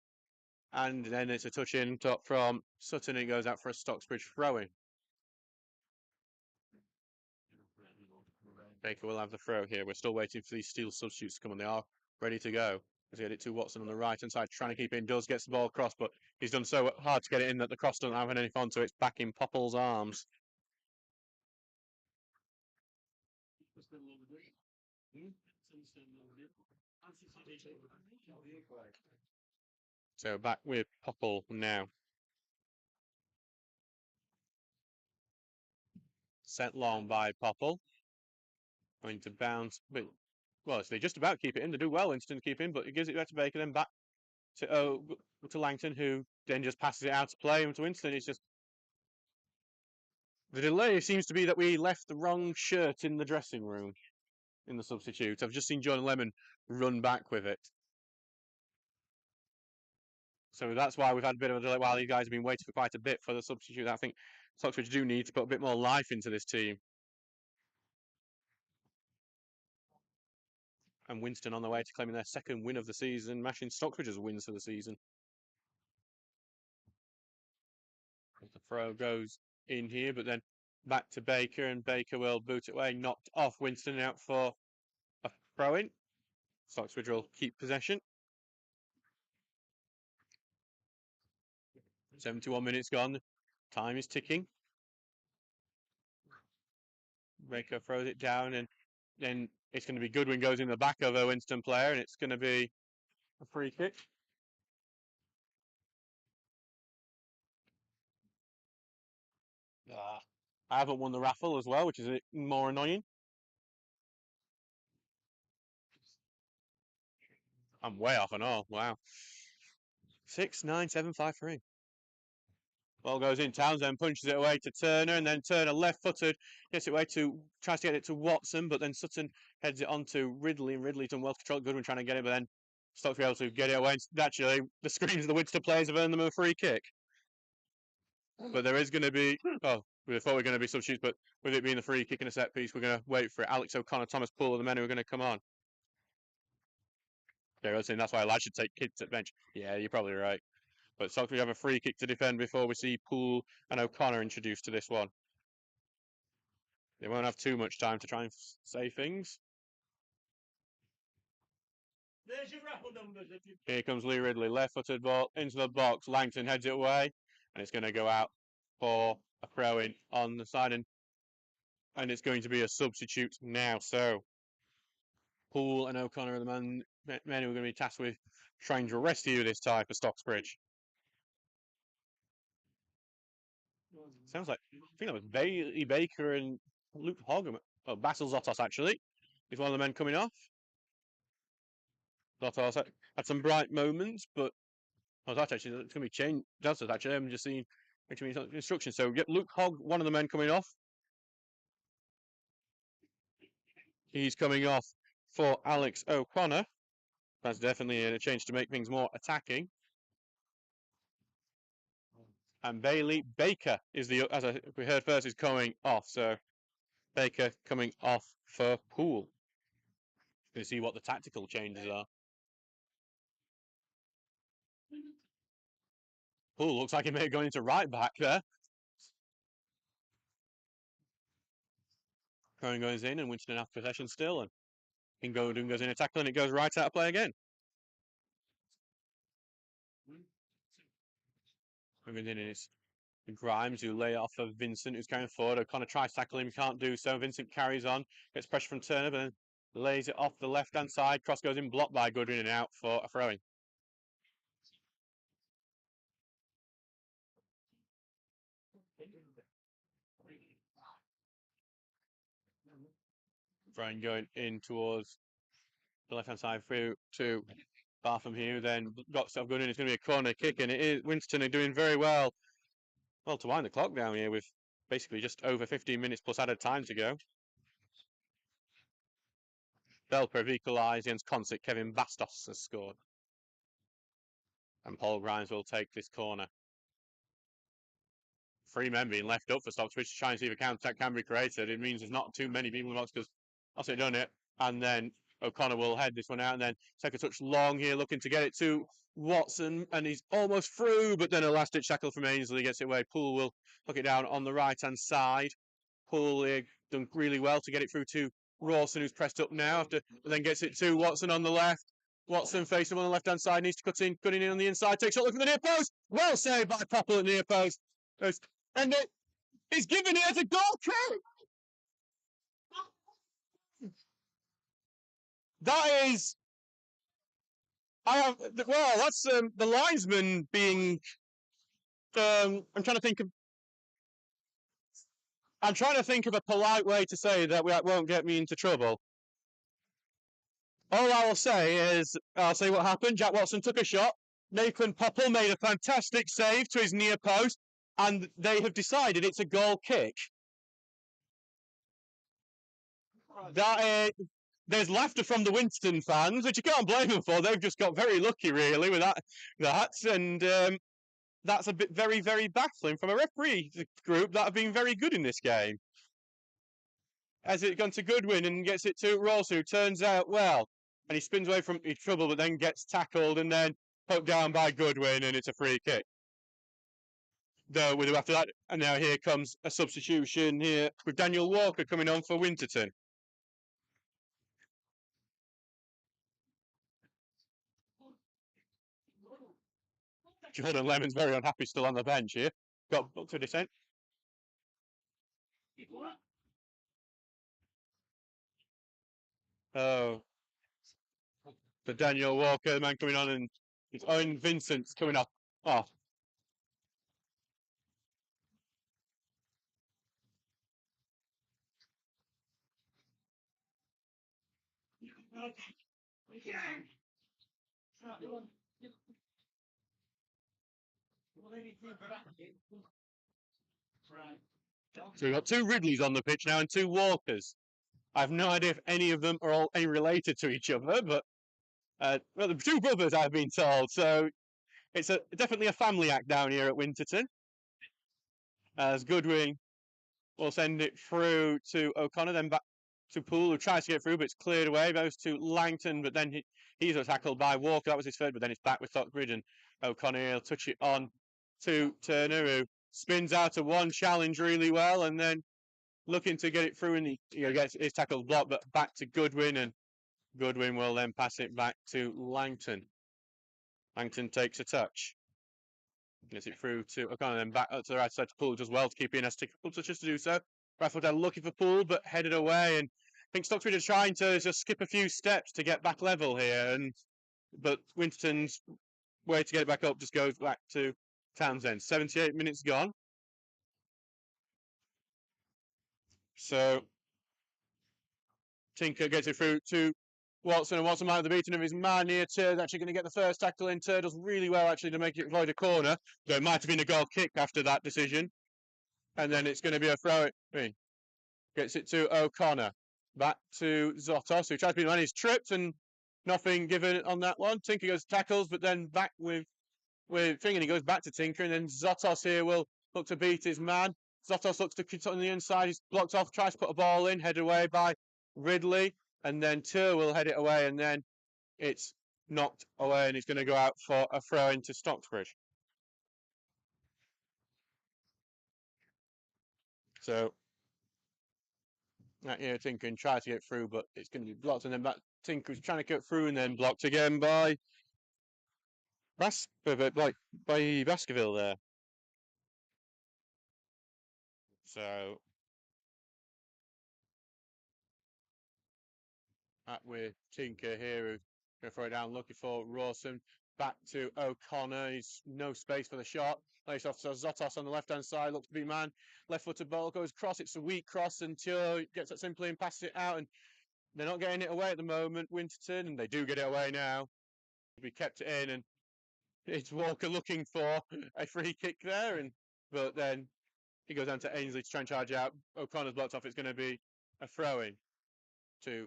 And then it's a touch in top from Sutton. And it goes out for a Stocksbridge throw-in. Baker will have the throw here. We're still waiting for these Steel substitutes to come on. They are ready to go. Let's get it to Watson on the right-hand side, trying to keep it in. Does gets the ball across, but he's done so hard to get it in that the cross doesn't have any fun, so it's back in Popple's arms. So back with Popple now. Sent long by Popple. Going to bounce, but well, they just about keep it in. They do well, Winston to keep in, but he gives it back to Baker, then back to Langton, who then just passes it out to play. And to Winston, it's just the delay seems to be that we left the wrong shirt in the dressing room in the substitute. I've just seen John Lemon run back with it. So that's why we've had a bit of a delay while these guys have been waiting for quite a bit for the substitute. I think Stocksbridge do need to put a bit more life into this team. And Winston on the way to claiming their second win of the season, matching Stocksbridge's wins for the season. The throw goes in here, but then back to Baker, and Baker will boot it away, knocked off Winston out for a throw-in. Stocksbridge will keep possession. 71 minutes gone. Time is ticking. Baker throws it down, and then it's going to be Goodwin goes in the back of a Winston player, and it's going to be a free kick. I haven't won the raffle as well, which is more annoying. I'm way off and all. Wow. 6, 9, 7, 5, 3. Ball goes in. Townsend punches it away to Turner, and then Turner left-footed gets it away to tries to get it to Watson, but then Sutton heads it on to Ridley, and Ridley's done well to control. Goodwin trying to get it, but then Stocksbridge able to get it away. And actually, the screens of the Winchester players have earned them a free kick. But there is going to be we thought we were going to be substitutes, but with it being the free kick and a set piece, we're going to wait for it. Alex O'Connor, Thomas Poole are the men who are going to come on. Yeah, I was saying that's why lads should take kids at bench. Yeah, you're probably right. But Stocksbridge have a free kick to defend before we see Poole and O'Connor introduced to this one. They won't have too much time to try and say things. There's your raffle numbers. Here comes Lee Ridley, left-footed ball into the box. Langton heads it away, and it's going to go out for a throw-in on the side, and it's going to be a substitute now. So Poole and O'Connor are the men who are going to be tasked with trying to rescue this tie for Stocksbridge. Sounds like, I think that was Bailey Baker and Luke Hogg. Oh, Basil Zotos actually is one of the men coming off. Zotos had some bright moments, but actually it's going to be changed. Zotos actually, I'm just seeing instructions. So yep, Luke Hogg, one of the men coming off. He's coming off for Alex O'Connor. That's definitely a change to make things more attacking. And Bailey Baker is as we heard first, is coming off. So Baker coming off for Poole. Going to see what the tactical changes are. Poole looks like he may have gone into right back there. Throwing goes in, and Winterton have possession still, and Ingoldon goes in a tackle, and it goes right out of play again. Moving in is Grimes, who lay off of Vincent, who's going forward. O'Connor tries to tackle him, can't do so. Vincent carries on, gets pressure from Turner, but then lays it off the left-hand side. Cross goes in, blocked by Goodwin, and out for a throw-in. Brian going in towards the left-hand side through to Bartham here, then got stuff going in. It's going to be a corner kick, and it is. Winterton are doing very well. Well, to wind the clock down here with basically just over 15 minutes plus added time to go. Belper have equalised against Consett. Kevin Bastos has scored. And Paul Grimes will take this corner. 3 men being left up for Stocksbridge to try and see if a counter-attack can be created. It means there's not too many people in the box because Ossett done it. And then O'Connor will head this one out and then take a touch long here, looking to get it to Watson. And he's almost through, but then a last-ditch tackle from Ainsley gets it away. Poole will hook it down on the right-hand side. Poole done really well to get it through to Rawson, who's pressed up now, then gets it to Watson on the left. Watson facing him on the left-hand side, needs to cutting in on the inside, takes a look from the near post. Well saved by Popple at near post. And he's given it as a goal kick. That is, that's the linesman being. I'm trying to think of a polite way to say that won't get me into trouble. All I will say is, I'll say what happened. Jack Watson took a shot. Nathan Popple made a fantastic save to his near post, and they have decided it's a goal kick. There's laughter from the Winterton fans, which you can't blame them for. They've just got very lucky, really, with that. And that's a bit very, very baffling from a referee group that have been very good in this game. Has it gone to Goodwin and gets it to Ross, who turns out well, and he spins away from his trouble, but then gets tackled and then poked down by Goodwin, and it's a free kick. Though we'll do after that, and now here comes a substitution here with Daniel Walker coming on for Winterton. Jordan Lemon's very unhappy still on the bench here. Got booked for dissent. Oh. For Daniel Walker, the man coming on, and his own Vincent's coming off. So we've got 2 Ridleys on the pitch now and 2 Walkers. I have no idea if any of them are all any related to each other, but well, the 2 brothers I've been told. So it's definitely a family act down here at Winterton. As Goodwin will send it through to O'Connor, then back to Poole, who tries to get through, but it's cleared away. Goes to Langton, but then he's tackled by Walker. That was his third, but then it's back with Stocksbridge, and O'Connor will touch it on to Turner, who spins out of one challenge really well, and then looking to get it through, and he gets his tackle blocked, but back to Goodwin, and Goodwin will then pass it back to Langton. Langton takes a touch. Gets it through to O'Connor, then back up to the right side to Poole as well to keep in as difficult touches to do so. Raffledale looking for Poole, but headed away, and I think Stocksbridge are trying to just skip a few steps to get back level here, but Winterton's way to get it back up just goes back to Townsend. 78 minutes gone. So Tinker gets it through to Watson, and Watson might have the beating of his man here. Tur's actually going to get the first tackle in. Tur does really well actually to make it avoid a corner. Though it might have been a goal kick after that decision. And then it's going to be a throw. Gets it to O'Connor. Back to Zotos, who tries to be the man. He's tripped and nothing given on that one. Tinker goes tackles, but then back with Thing, and he goes back to Tinker, and then Zotos here will look to beat his man. Zotos looks to cut on the inside. He's blocked off, tries to put a ball in, headed away by Ridley, and then Tur will head it away, and then it's knocked away, and he's going to go out for a throw into Stocksbridge. So Yeah, Tinker and tries to get through, but it's going to be blocked. And then back Tinker's trying to get through and then blocked again by by Baskerville there. So back with Tinker here, who's going to throw it down, looking for Rawson. Back to O'Connor. He's no space for the shot. Lays off to Zotos on the left-hand side. Looks to be man. Left-footed ball goes cross. It's a weak cross, and Tio gets it simply and passes it out. And they're not getting it away at the moment, Winterton, and they do get it away now. We kept it in, and it's Walker looking for a free kick there, but then he goes down to Ainsley to try and charge out. O'Connor's blocked off. It's going to be a throw-in to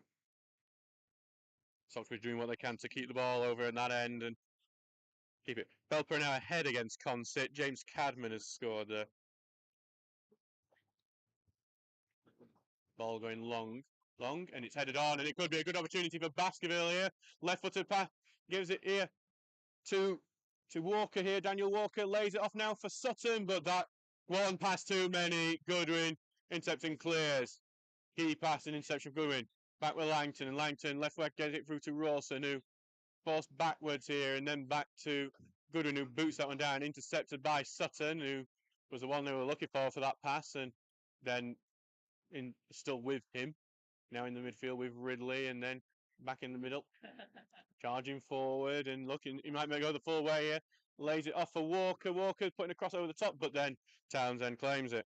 Stocksbridge doing what they can to keep the ball over in that end and keep it. Belper now ahead against Consett. James Cadman has scored the ball going long, and it's headed on, and it could be a good opportunity for Baskerville here. Left-footed pass gives it here to Walker here. Daniel Walker lays it off now for Sutton, but that one pass too many. Goodwin intercepts and clears. Key pass and interception of Goodwin. Back with Langton, and Langton left back gets it through to Rawson, who forced backwards here, and then back to Goodwin, who boots that one down, intercepted by Sutton, who was the one they were looking for that pass, and then still with him, now in the midfield with Ridley, and then back in the middle, charging forward and looking, he might go the full way here, lays it off for Walker, Walker putting a cross over the top, but then Townsend claims it.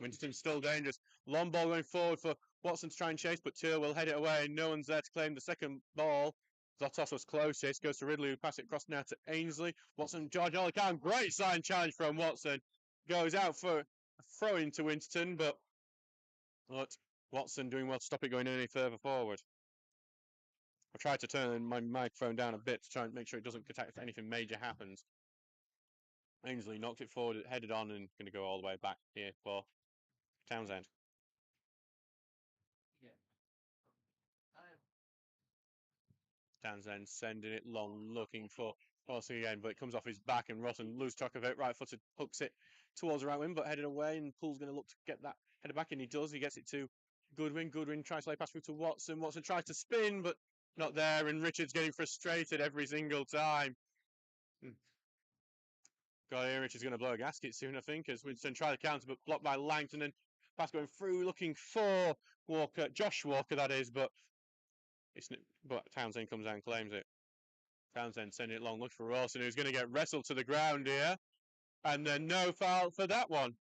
Winterton's still dangerous. Long ball going forward for Watson to try and chase, but Till will head it away, and no one's there to claim the second ball. Zotos was closest, goes to Ridley, who passes it across now to Ainsley. Watson, George Ollicam, great sign challenge from Watson. Goes out for a throw into Winterton, but Watson doing well to stop it going any further forward. I've tried to turn my microphone down a bit to try and make sure it doesn't detect if anything major happens. Ainsley knocks it forward, headed on, and going to go all the way back here for Townsend. Townsend sending it long, looking for Rawson again, but it comes off his back, and Rawson loses track of it. Right footed hooks it towards the right wing, but headed away, and Poole's going to look to get that headed back, and he does. He gets it to Goodwin. Goodwin tries to lay pass through to Watson. Watson tries to spin, but not there, and Richards getting frustrated every single time. God, here Richards going to blow a gasket soon, I think, as Winston tries to counter, but blocked by Langton, and pass going through, looking for Walker, Josh Walker, that is, but Townsend comes out and claims it. Townsend sending it long, look for Rawson, who's going to get wrestled to the ground here. And then no foul for that one.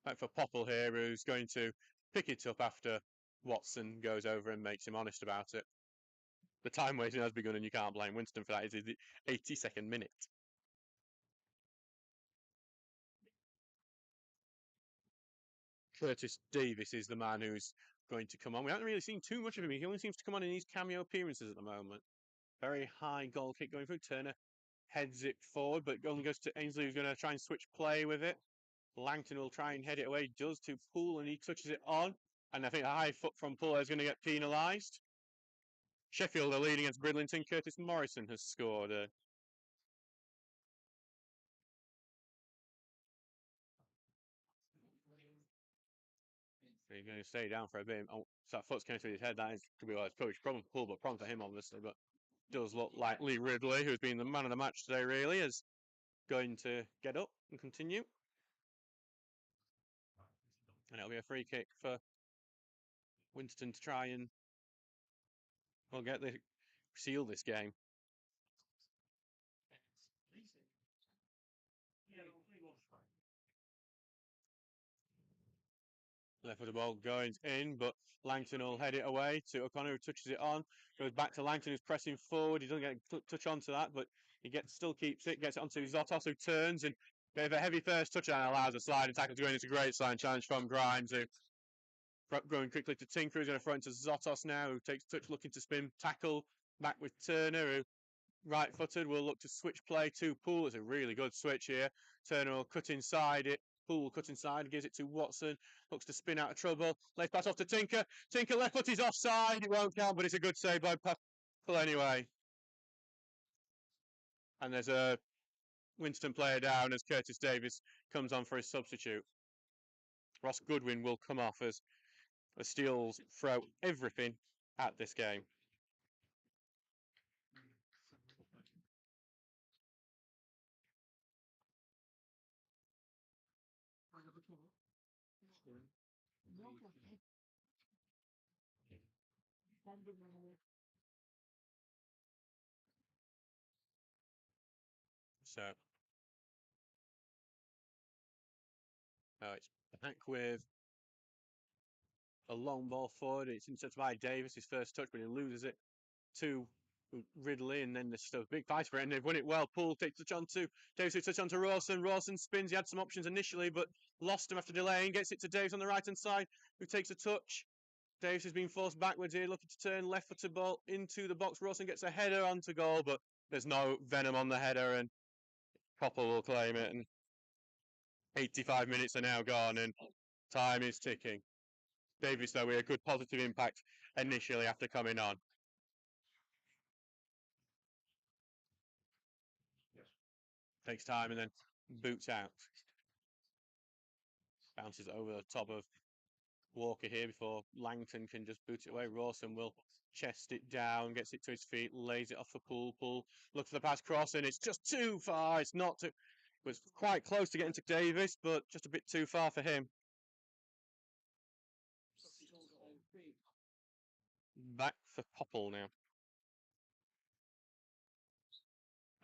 Back for Popple here, who's going to pick it up after Watson goes over and makes him honest about it. The time wasting has begun, and you can't blame Winston for that. It's the 82nd minute. Curtis Davis is the man who's going to come on. We haven't really seen too much of him. He only seems to come on in these cameo appearances at the moment. Very high goal kick going through. Turner heads it forward, but only goes to Ainsley, who's going to try and switch play with it. Langton will try and head it away, does to Poole, and he touches it on. And I think a high foot from Poole is going to get penalised. Sheffield are leading against Bridlington. Curtis Morrison has scored. He's going to stay down for a bit. Oh, so that foot's coming through his head. That is to be honest, problem for Poole, but problem for him, obviously. But does look like Lee Ridley, who's been the man of the match today, really, is going to get up and continue. And it'll be a free kick for Winterton to try and seal this game. Left with the ball going in, but Langton will head it away to O'Connor, who touches it on. Goes back to Langton, who's pressing forward. He doesn't get a touch onto that, but he still keeps it. Gets it onto Zotos, who turns and bit of a heavy first touch and allows a sliding tackle to go in. It's a great sliding challenge from Grimes, who going quickly to Tinker, who's going to throw into Zotos now, who takes touch, looking to spin, tackle back with Turner, who right-footed will look to switch play to Poole. It's a really good switch here. Turner will cut inside it. Poole cut inside, gives it to Watson, looks to spin out of trouble. Lays pass off to Tinker. Tinker left foot is offside. It won't count, but it's a good save by Popple anyway. And there's a Winston player down as Curtis Davis comes on for his substitute. Ross Goodwin will come off as the Steels throw everything at this game. So it's back with a long ball forward. It's intercepted by Davis, his first touch, but he loses it to Ridley, and then there's still a big fight for it, and they've won it well. Poole takes touch on to Davis, who touch on to Rawson. Rawson spins. He had some options initially, but lost them after delaying. Gets it to Davis on the right hand side, who takes a touch. Davis has been forced backwards here, looking to turn left-footed ball into the box. Rawson gets a header onto goal, but there's no venom on the header, and Popple will claim it. And 85 minutes are now gone, and time is ticking. Davis, though, with a good positive impact initially after coming on. Takes time and then boots out. Bounces over the top of Walker here before Langton can just boot it away. Rawson will chest it down, gets it to his feet, lays it off for Poole. Poole looks for the pass cross, and it's just too far. It's not too. It was quite close to getting to Davis, but just a bit too far for him. Back for Popple now.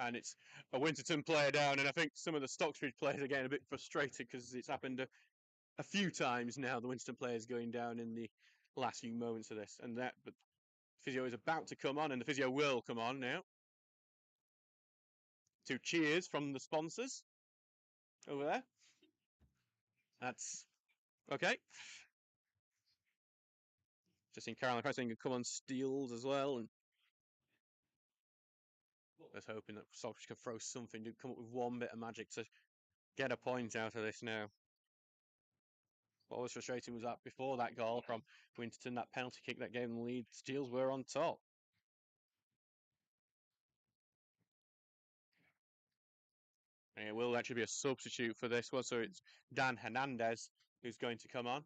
And it's a Winterton player down, and I think some of the Stocksbridge players are getting a bit frustrated because it's happened a few times now. The Winterton players going down in the last few moments of this, and that. But physio is about to come on, and the physio will come on now. 2 cheers from the sponsors over there. That's okay. Just seen Caroline Pressing come on Steels as well, and I was hoping that Stockbridge could throw something to come up with one bit of magic to get a point out of this now. What was frustrating was that before that goal from Winterton, that penalty kick that gave them the lead, Steels were on top. And it will actually be a substitute for this one, so it's Dan Hernandez who's going to come on.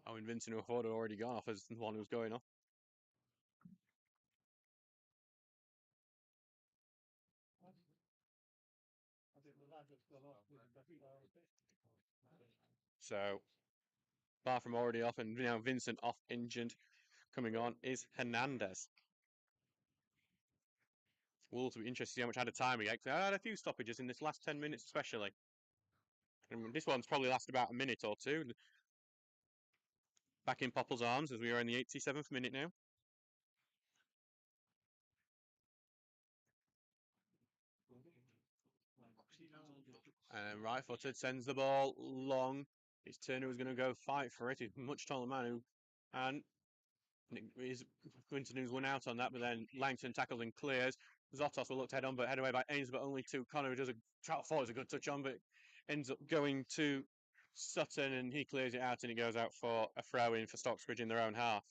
Oh, and Vincent, who I thought had already gone off as the one who was going off. So, far from already off, and now Vincent off injured. Coming on is Hernandez. Wolves will be interested to see how much added time we get. I had a few stoppages in this last 10 minutes, especially. And this one's probably lasted about a minute or two. Back in Popple's arms as we are in the 87th minute now. And right-footed sends the ball long. It's Turner who's going to go fight for it. He's a much taller man who, and is Winterton who's won out on that. But then Langton tackles and clears. Zotos will look to head on, but head away by Ains, but only to Connor, who does a trout forward, is a good touch on, but ends up going to Sutton, and he clears it out, and it goes out for a throw in for Stocksbridge in their own half.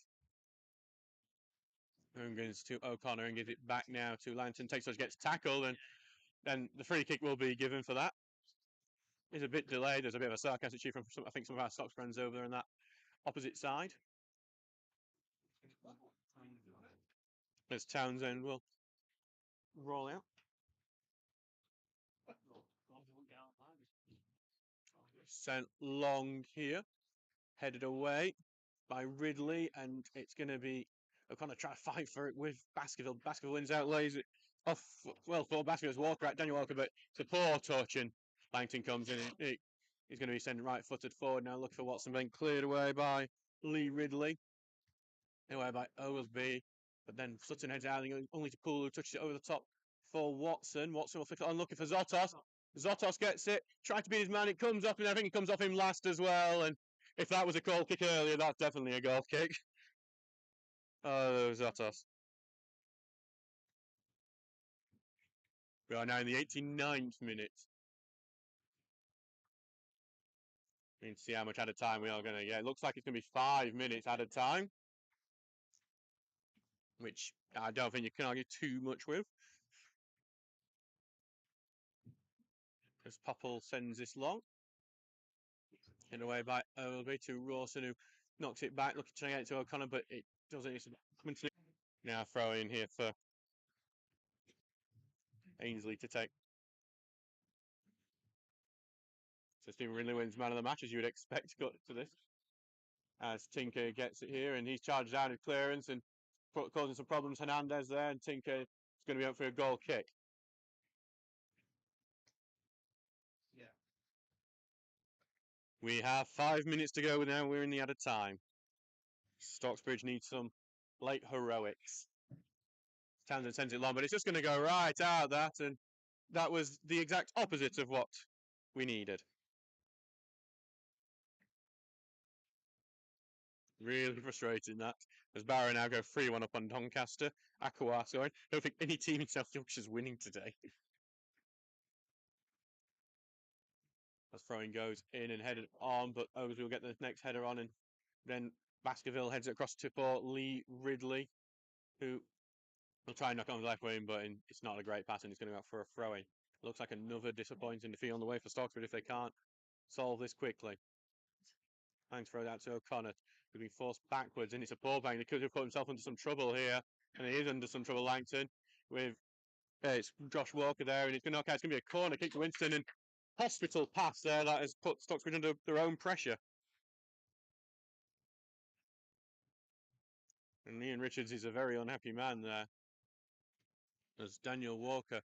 And goes to O'Connor and gives it back now to Langton. Takes us, gets tackled, and then the free kick will be given for that. It's a bit delayed. There's a bit of a sarcastic cheer from I think some of our Stocks friends over there on that opposite side. As Townsend will roll out. Sent long here, headed away by Ridley, and it's going to be O'Connor trying to fight for it with Baskerville. Baskerville wins out, lays it off. Well, for Baskerville's Walker at Daniel Walker, but it's a poor touch, and Langton comes in. He's going to be sending right-footed forward now. Look for Watson, being cleared away by Lee Ridley, away by Oglesby, but then Sutton heads out, only to Poole, who touches it over the top for Watson. Watson will flick it on, looking for Zotos. Zotos gets it, trying to beat his man. It comes off, and I think it comes off him last as well. And if that was a goal kick earlier, that's definitely a goal kick. Oh, Zotos. We are now in the 89th minute. We need to see how much added time we are going to get. It looks like it's going to be 5 minutes added time, which I don't think you can argue too much with. as Popple sends this long. Hit away by Oldby to Rawson, who knocks it back, looking to get it to O'Connor, but it doesn't. It's coming to now throw in here for Ainsley to take. So Stephen Ridley wins man of the match, as you would expect to go to this. As Tinker gets it here, and he's charged down with clearance and causing some problems. Hernandez there, and Tinker is going to be up for a goal kick. Yeah. We have 5 minutes to go now. We're in the added time. Stocksbridge needs some late heroics. Townsend sends it long, but it's just going to go right out that, and that was the exact opposite of what we needed. Really frustrating that. As Barrow now go 3-1 up on Doncaster. Aqua scoring. Don't think any team in South Yorkshire's winning today. As throwing goes in and headed on, but Ows will get the next header on, and then Baskerville heads it across to for Lee Ridley, who will try and knock on the left wing, but it's not a great pass, and he's going to go out for a throw-in. Looks like another disappointing defeat on the way for Stocksbridge if they can't solve this quickly. Thanks for that to O'Connor, who's been forced backwards, and it's a ball bang. He could have put himself into some trouble here, and he is under some trouble, Langton, with it's Josh Walker there, and it's going to knock out. It's going to be a corner kick to Winston, and hospital pass there that has put Stocksbridge under their own pressure. And Ian Richards is a very unhappy man there, as Daniel Walker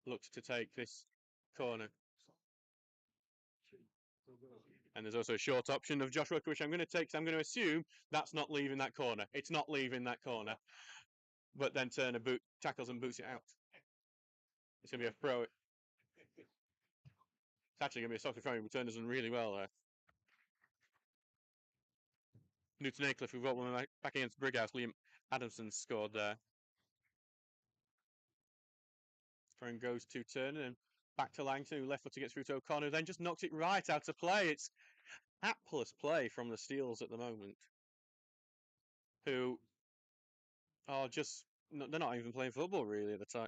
looked to take this corner. And there's also a short option of Josh Walker, which I'm going to take, so I'm going to assume that's not leaving that corner. It's not leaving that corner. But then Turner tackles and boots it out. It's going to be a throw. It's actually going to be a soccer throw. Turner's done really well there. Newton Aycliffe, who got one back against Brighouse. Liam Adamson scored there. Throwing goes to Turner and back to Langton, who left foot to get through to O'Connor, then just knocks it right out of play. It's hapless play from the Steels at the moment, who are just, they're not even playing football really at the time.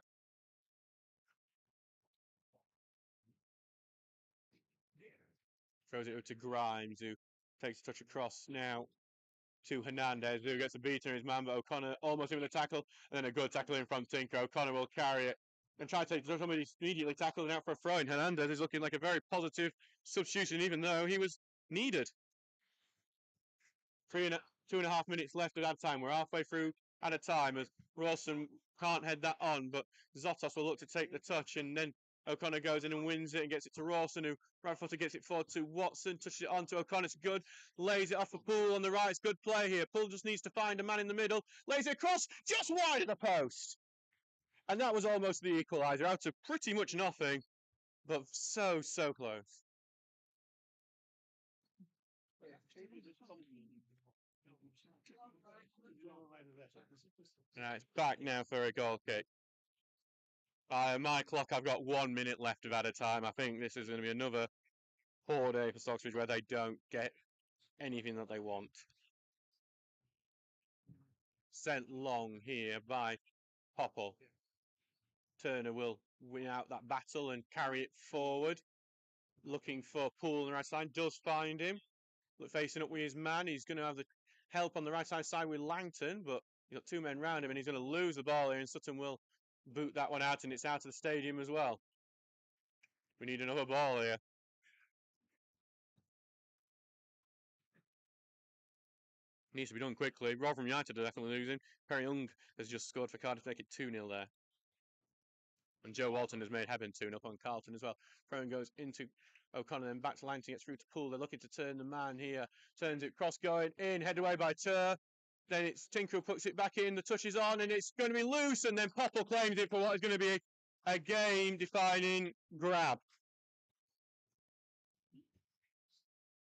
Throws it over to Grimes, who takes a touch across now to Hernandez, who gets a beat in his man, but O'Connor almost able to tackle, and then a good tackle in from Tinker. O'Connor will carry it and try to take somebody immediately tackling out for a throw. And Hernandez is looking like a very positive substitution, even though he was needed. 2.5 minutes left of that time. We're halfway through at a time as Rawson can't head that on, but Zotos will look to take the touch, and then O'Connor goes in and wins it and gets it to Rawson, who right footer gets it forward to Watson, touches it on to O'Connor. It's good, lays it off for Poole on the right. It's good play here. Poole just needs to find a man in the middle, lays it across, just wide of the post. And that was almost the equaliser, out of pretty much nothing, but so close. It's back now for a goal kick. By my clock, I've got 1 minute left of added time. I think this is going to be another poor day for Stocksbridge where they don't get anything that they want. Sent long here by Popple. Turner will win out that battle and carry it forward. Looking for Poole on the right side. Does find him. Facing up with his man. He's going to have the help on the right side with Langton, but he's got two men round him and he's going to lose the ball here, and Sutton will boot that one out, and it's out of the stadium as well. We need another ball here. Needs to be done quickly. Rotherham United are definitely losing. Perry Young has just scored for Cardiff to make it 2-0 there. And Joe Walton has made Hebben 2-0 on Carlton as well. Throwing goes into O'Connor, then back to Langton, gets through to Poole. They're looking to turn the man here. Turns it, cross going in, head away by Tur. Then it's Tinker who puts it back in. The touch is on, and it's going to be loose. And then Popple claims it for what is going to be a game-defining grab.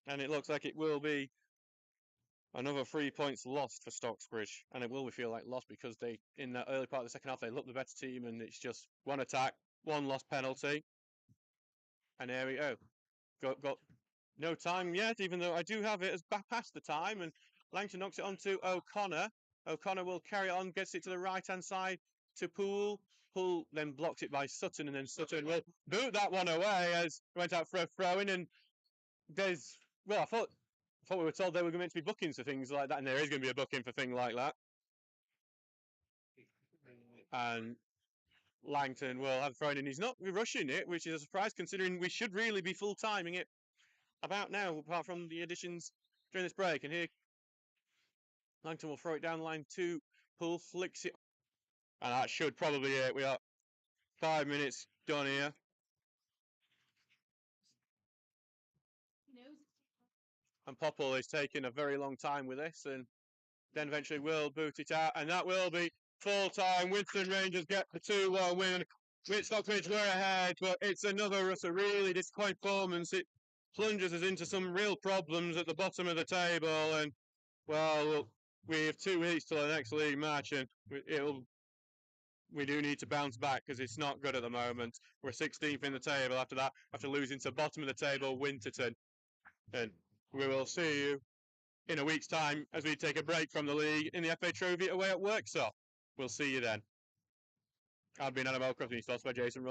And it looks like it will be another 3 points lost for Stocksbridge, and it will feel like lost because they, in the early part of the second half, they looked the better team, and it's just one attack, one lost penalty, and there we go. Got no time yet, even though I do have it as back past the time, and Langton knocks it on to O'Connor. O'Connor will carry it on, gets it to the right-hand side to Poole. pull, then blocked it by Sutton, and then Sutton will boot that one away as went out for a throw in. And there's, well, I thought we were told they were meant to be bookings for things like that, and there is going to be a booking for thing like that. And Langton will have thrown in. He's not rushing it, which is a surprise considering we should really be full timing it about now, apart from the additions during this break. And here Langton will throw it down line 2. Poole flicks it, and that should probably it. We are 5 minutes done here. And Popple is taking a very long time with this, and then eventually will boot it out, and that will be full time. Winterton Rangers get the 2-1 win. Stocksbridge were ahead, but it's another really disappointing performance. It plunges us into some real problems at the bottom of the table, and well, we have 2 weeks till the next league match, and we do need to bounce back because it's not good at the moment. We're 16th in the table after that, after losing to bottom of the table Winterton, and we will see you in a week's time as we take a break from the league in the FA Trophy away at Worksop. We'll see you then. I've been Adam Allcroft, and by Jason Russell.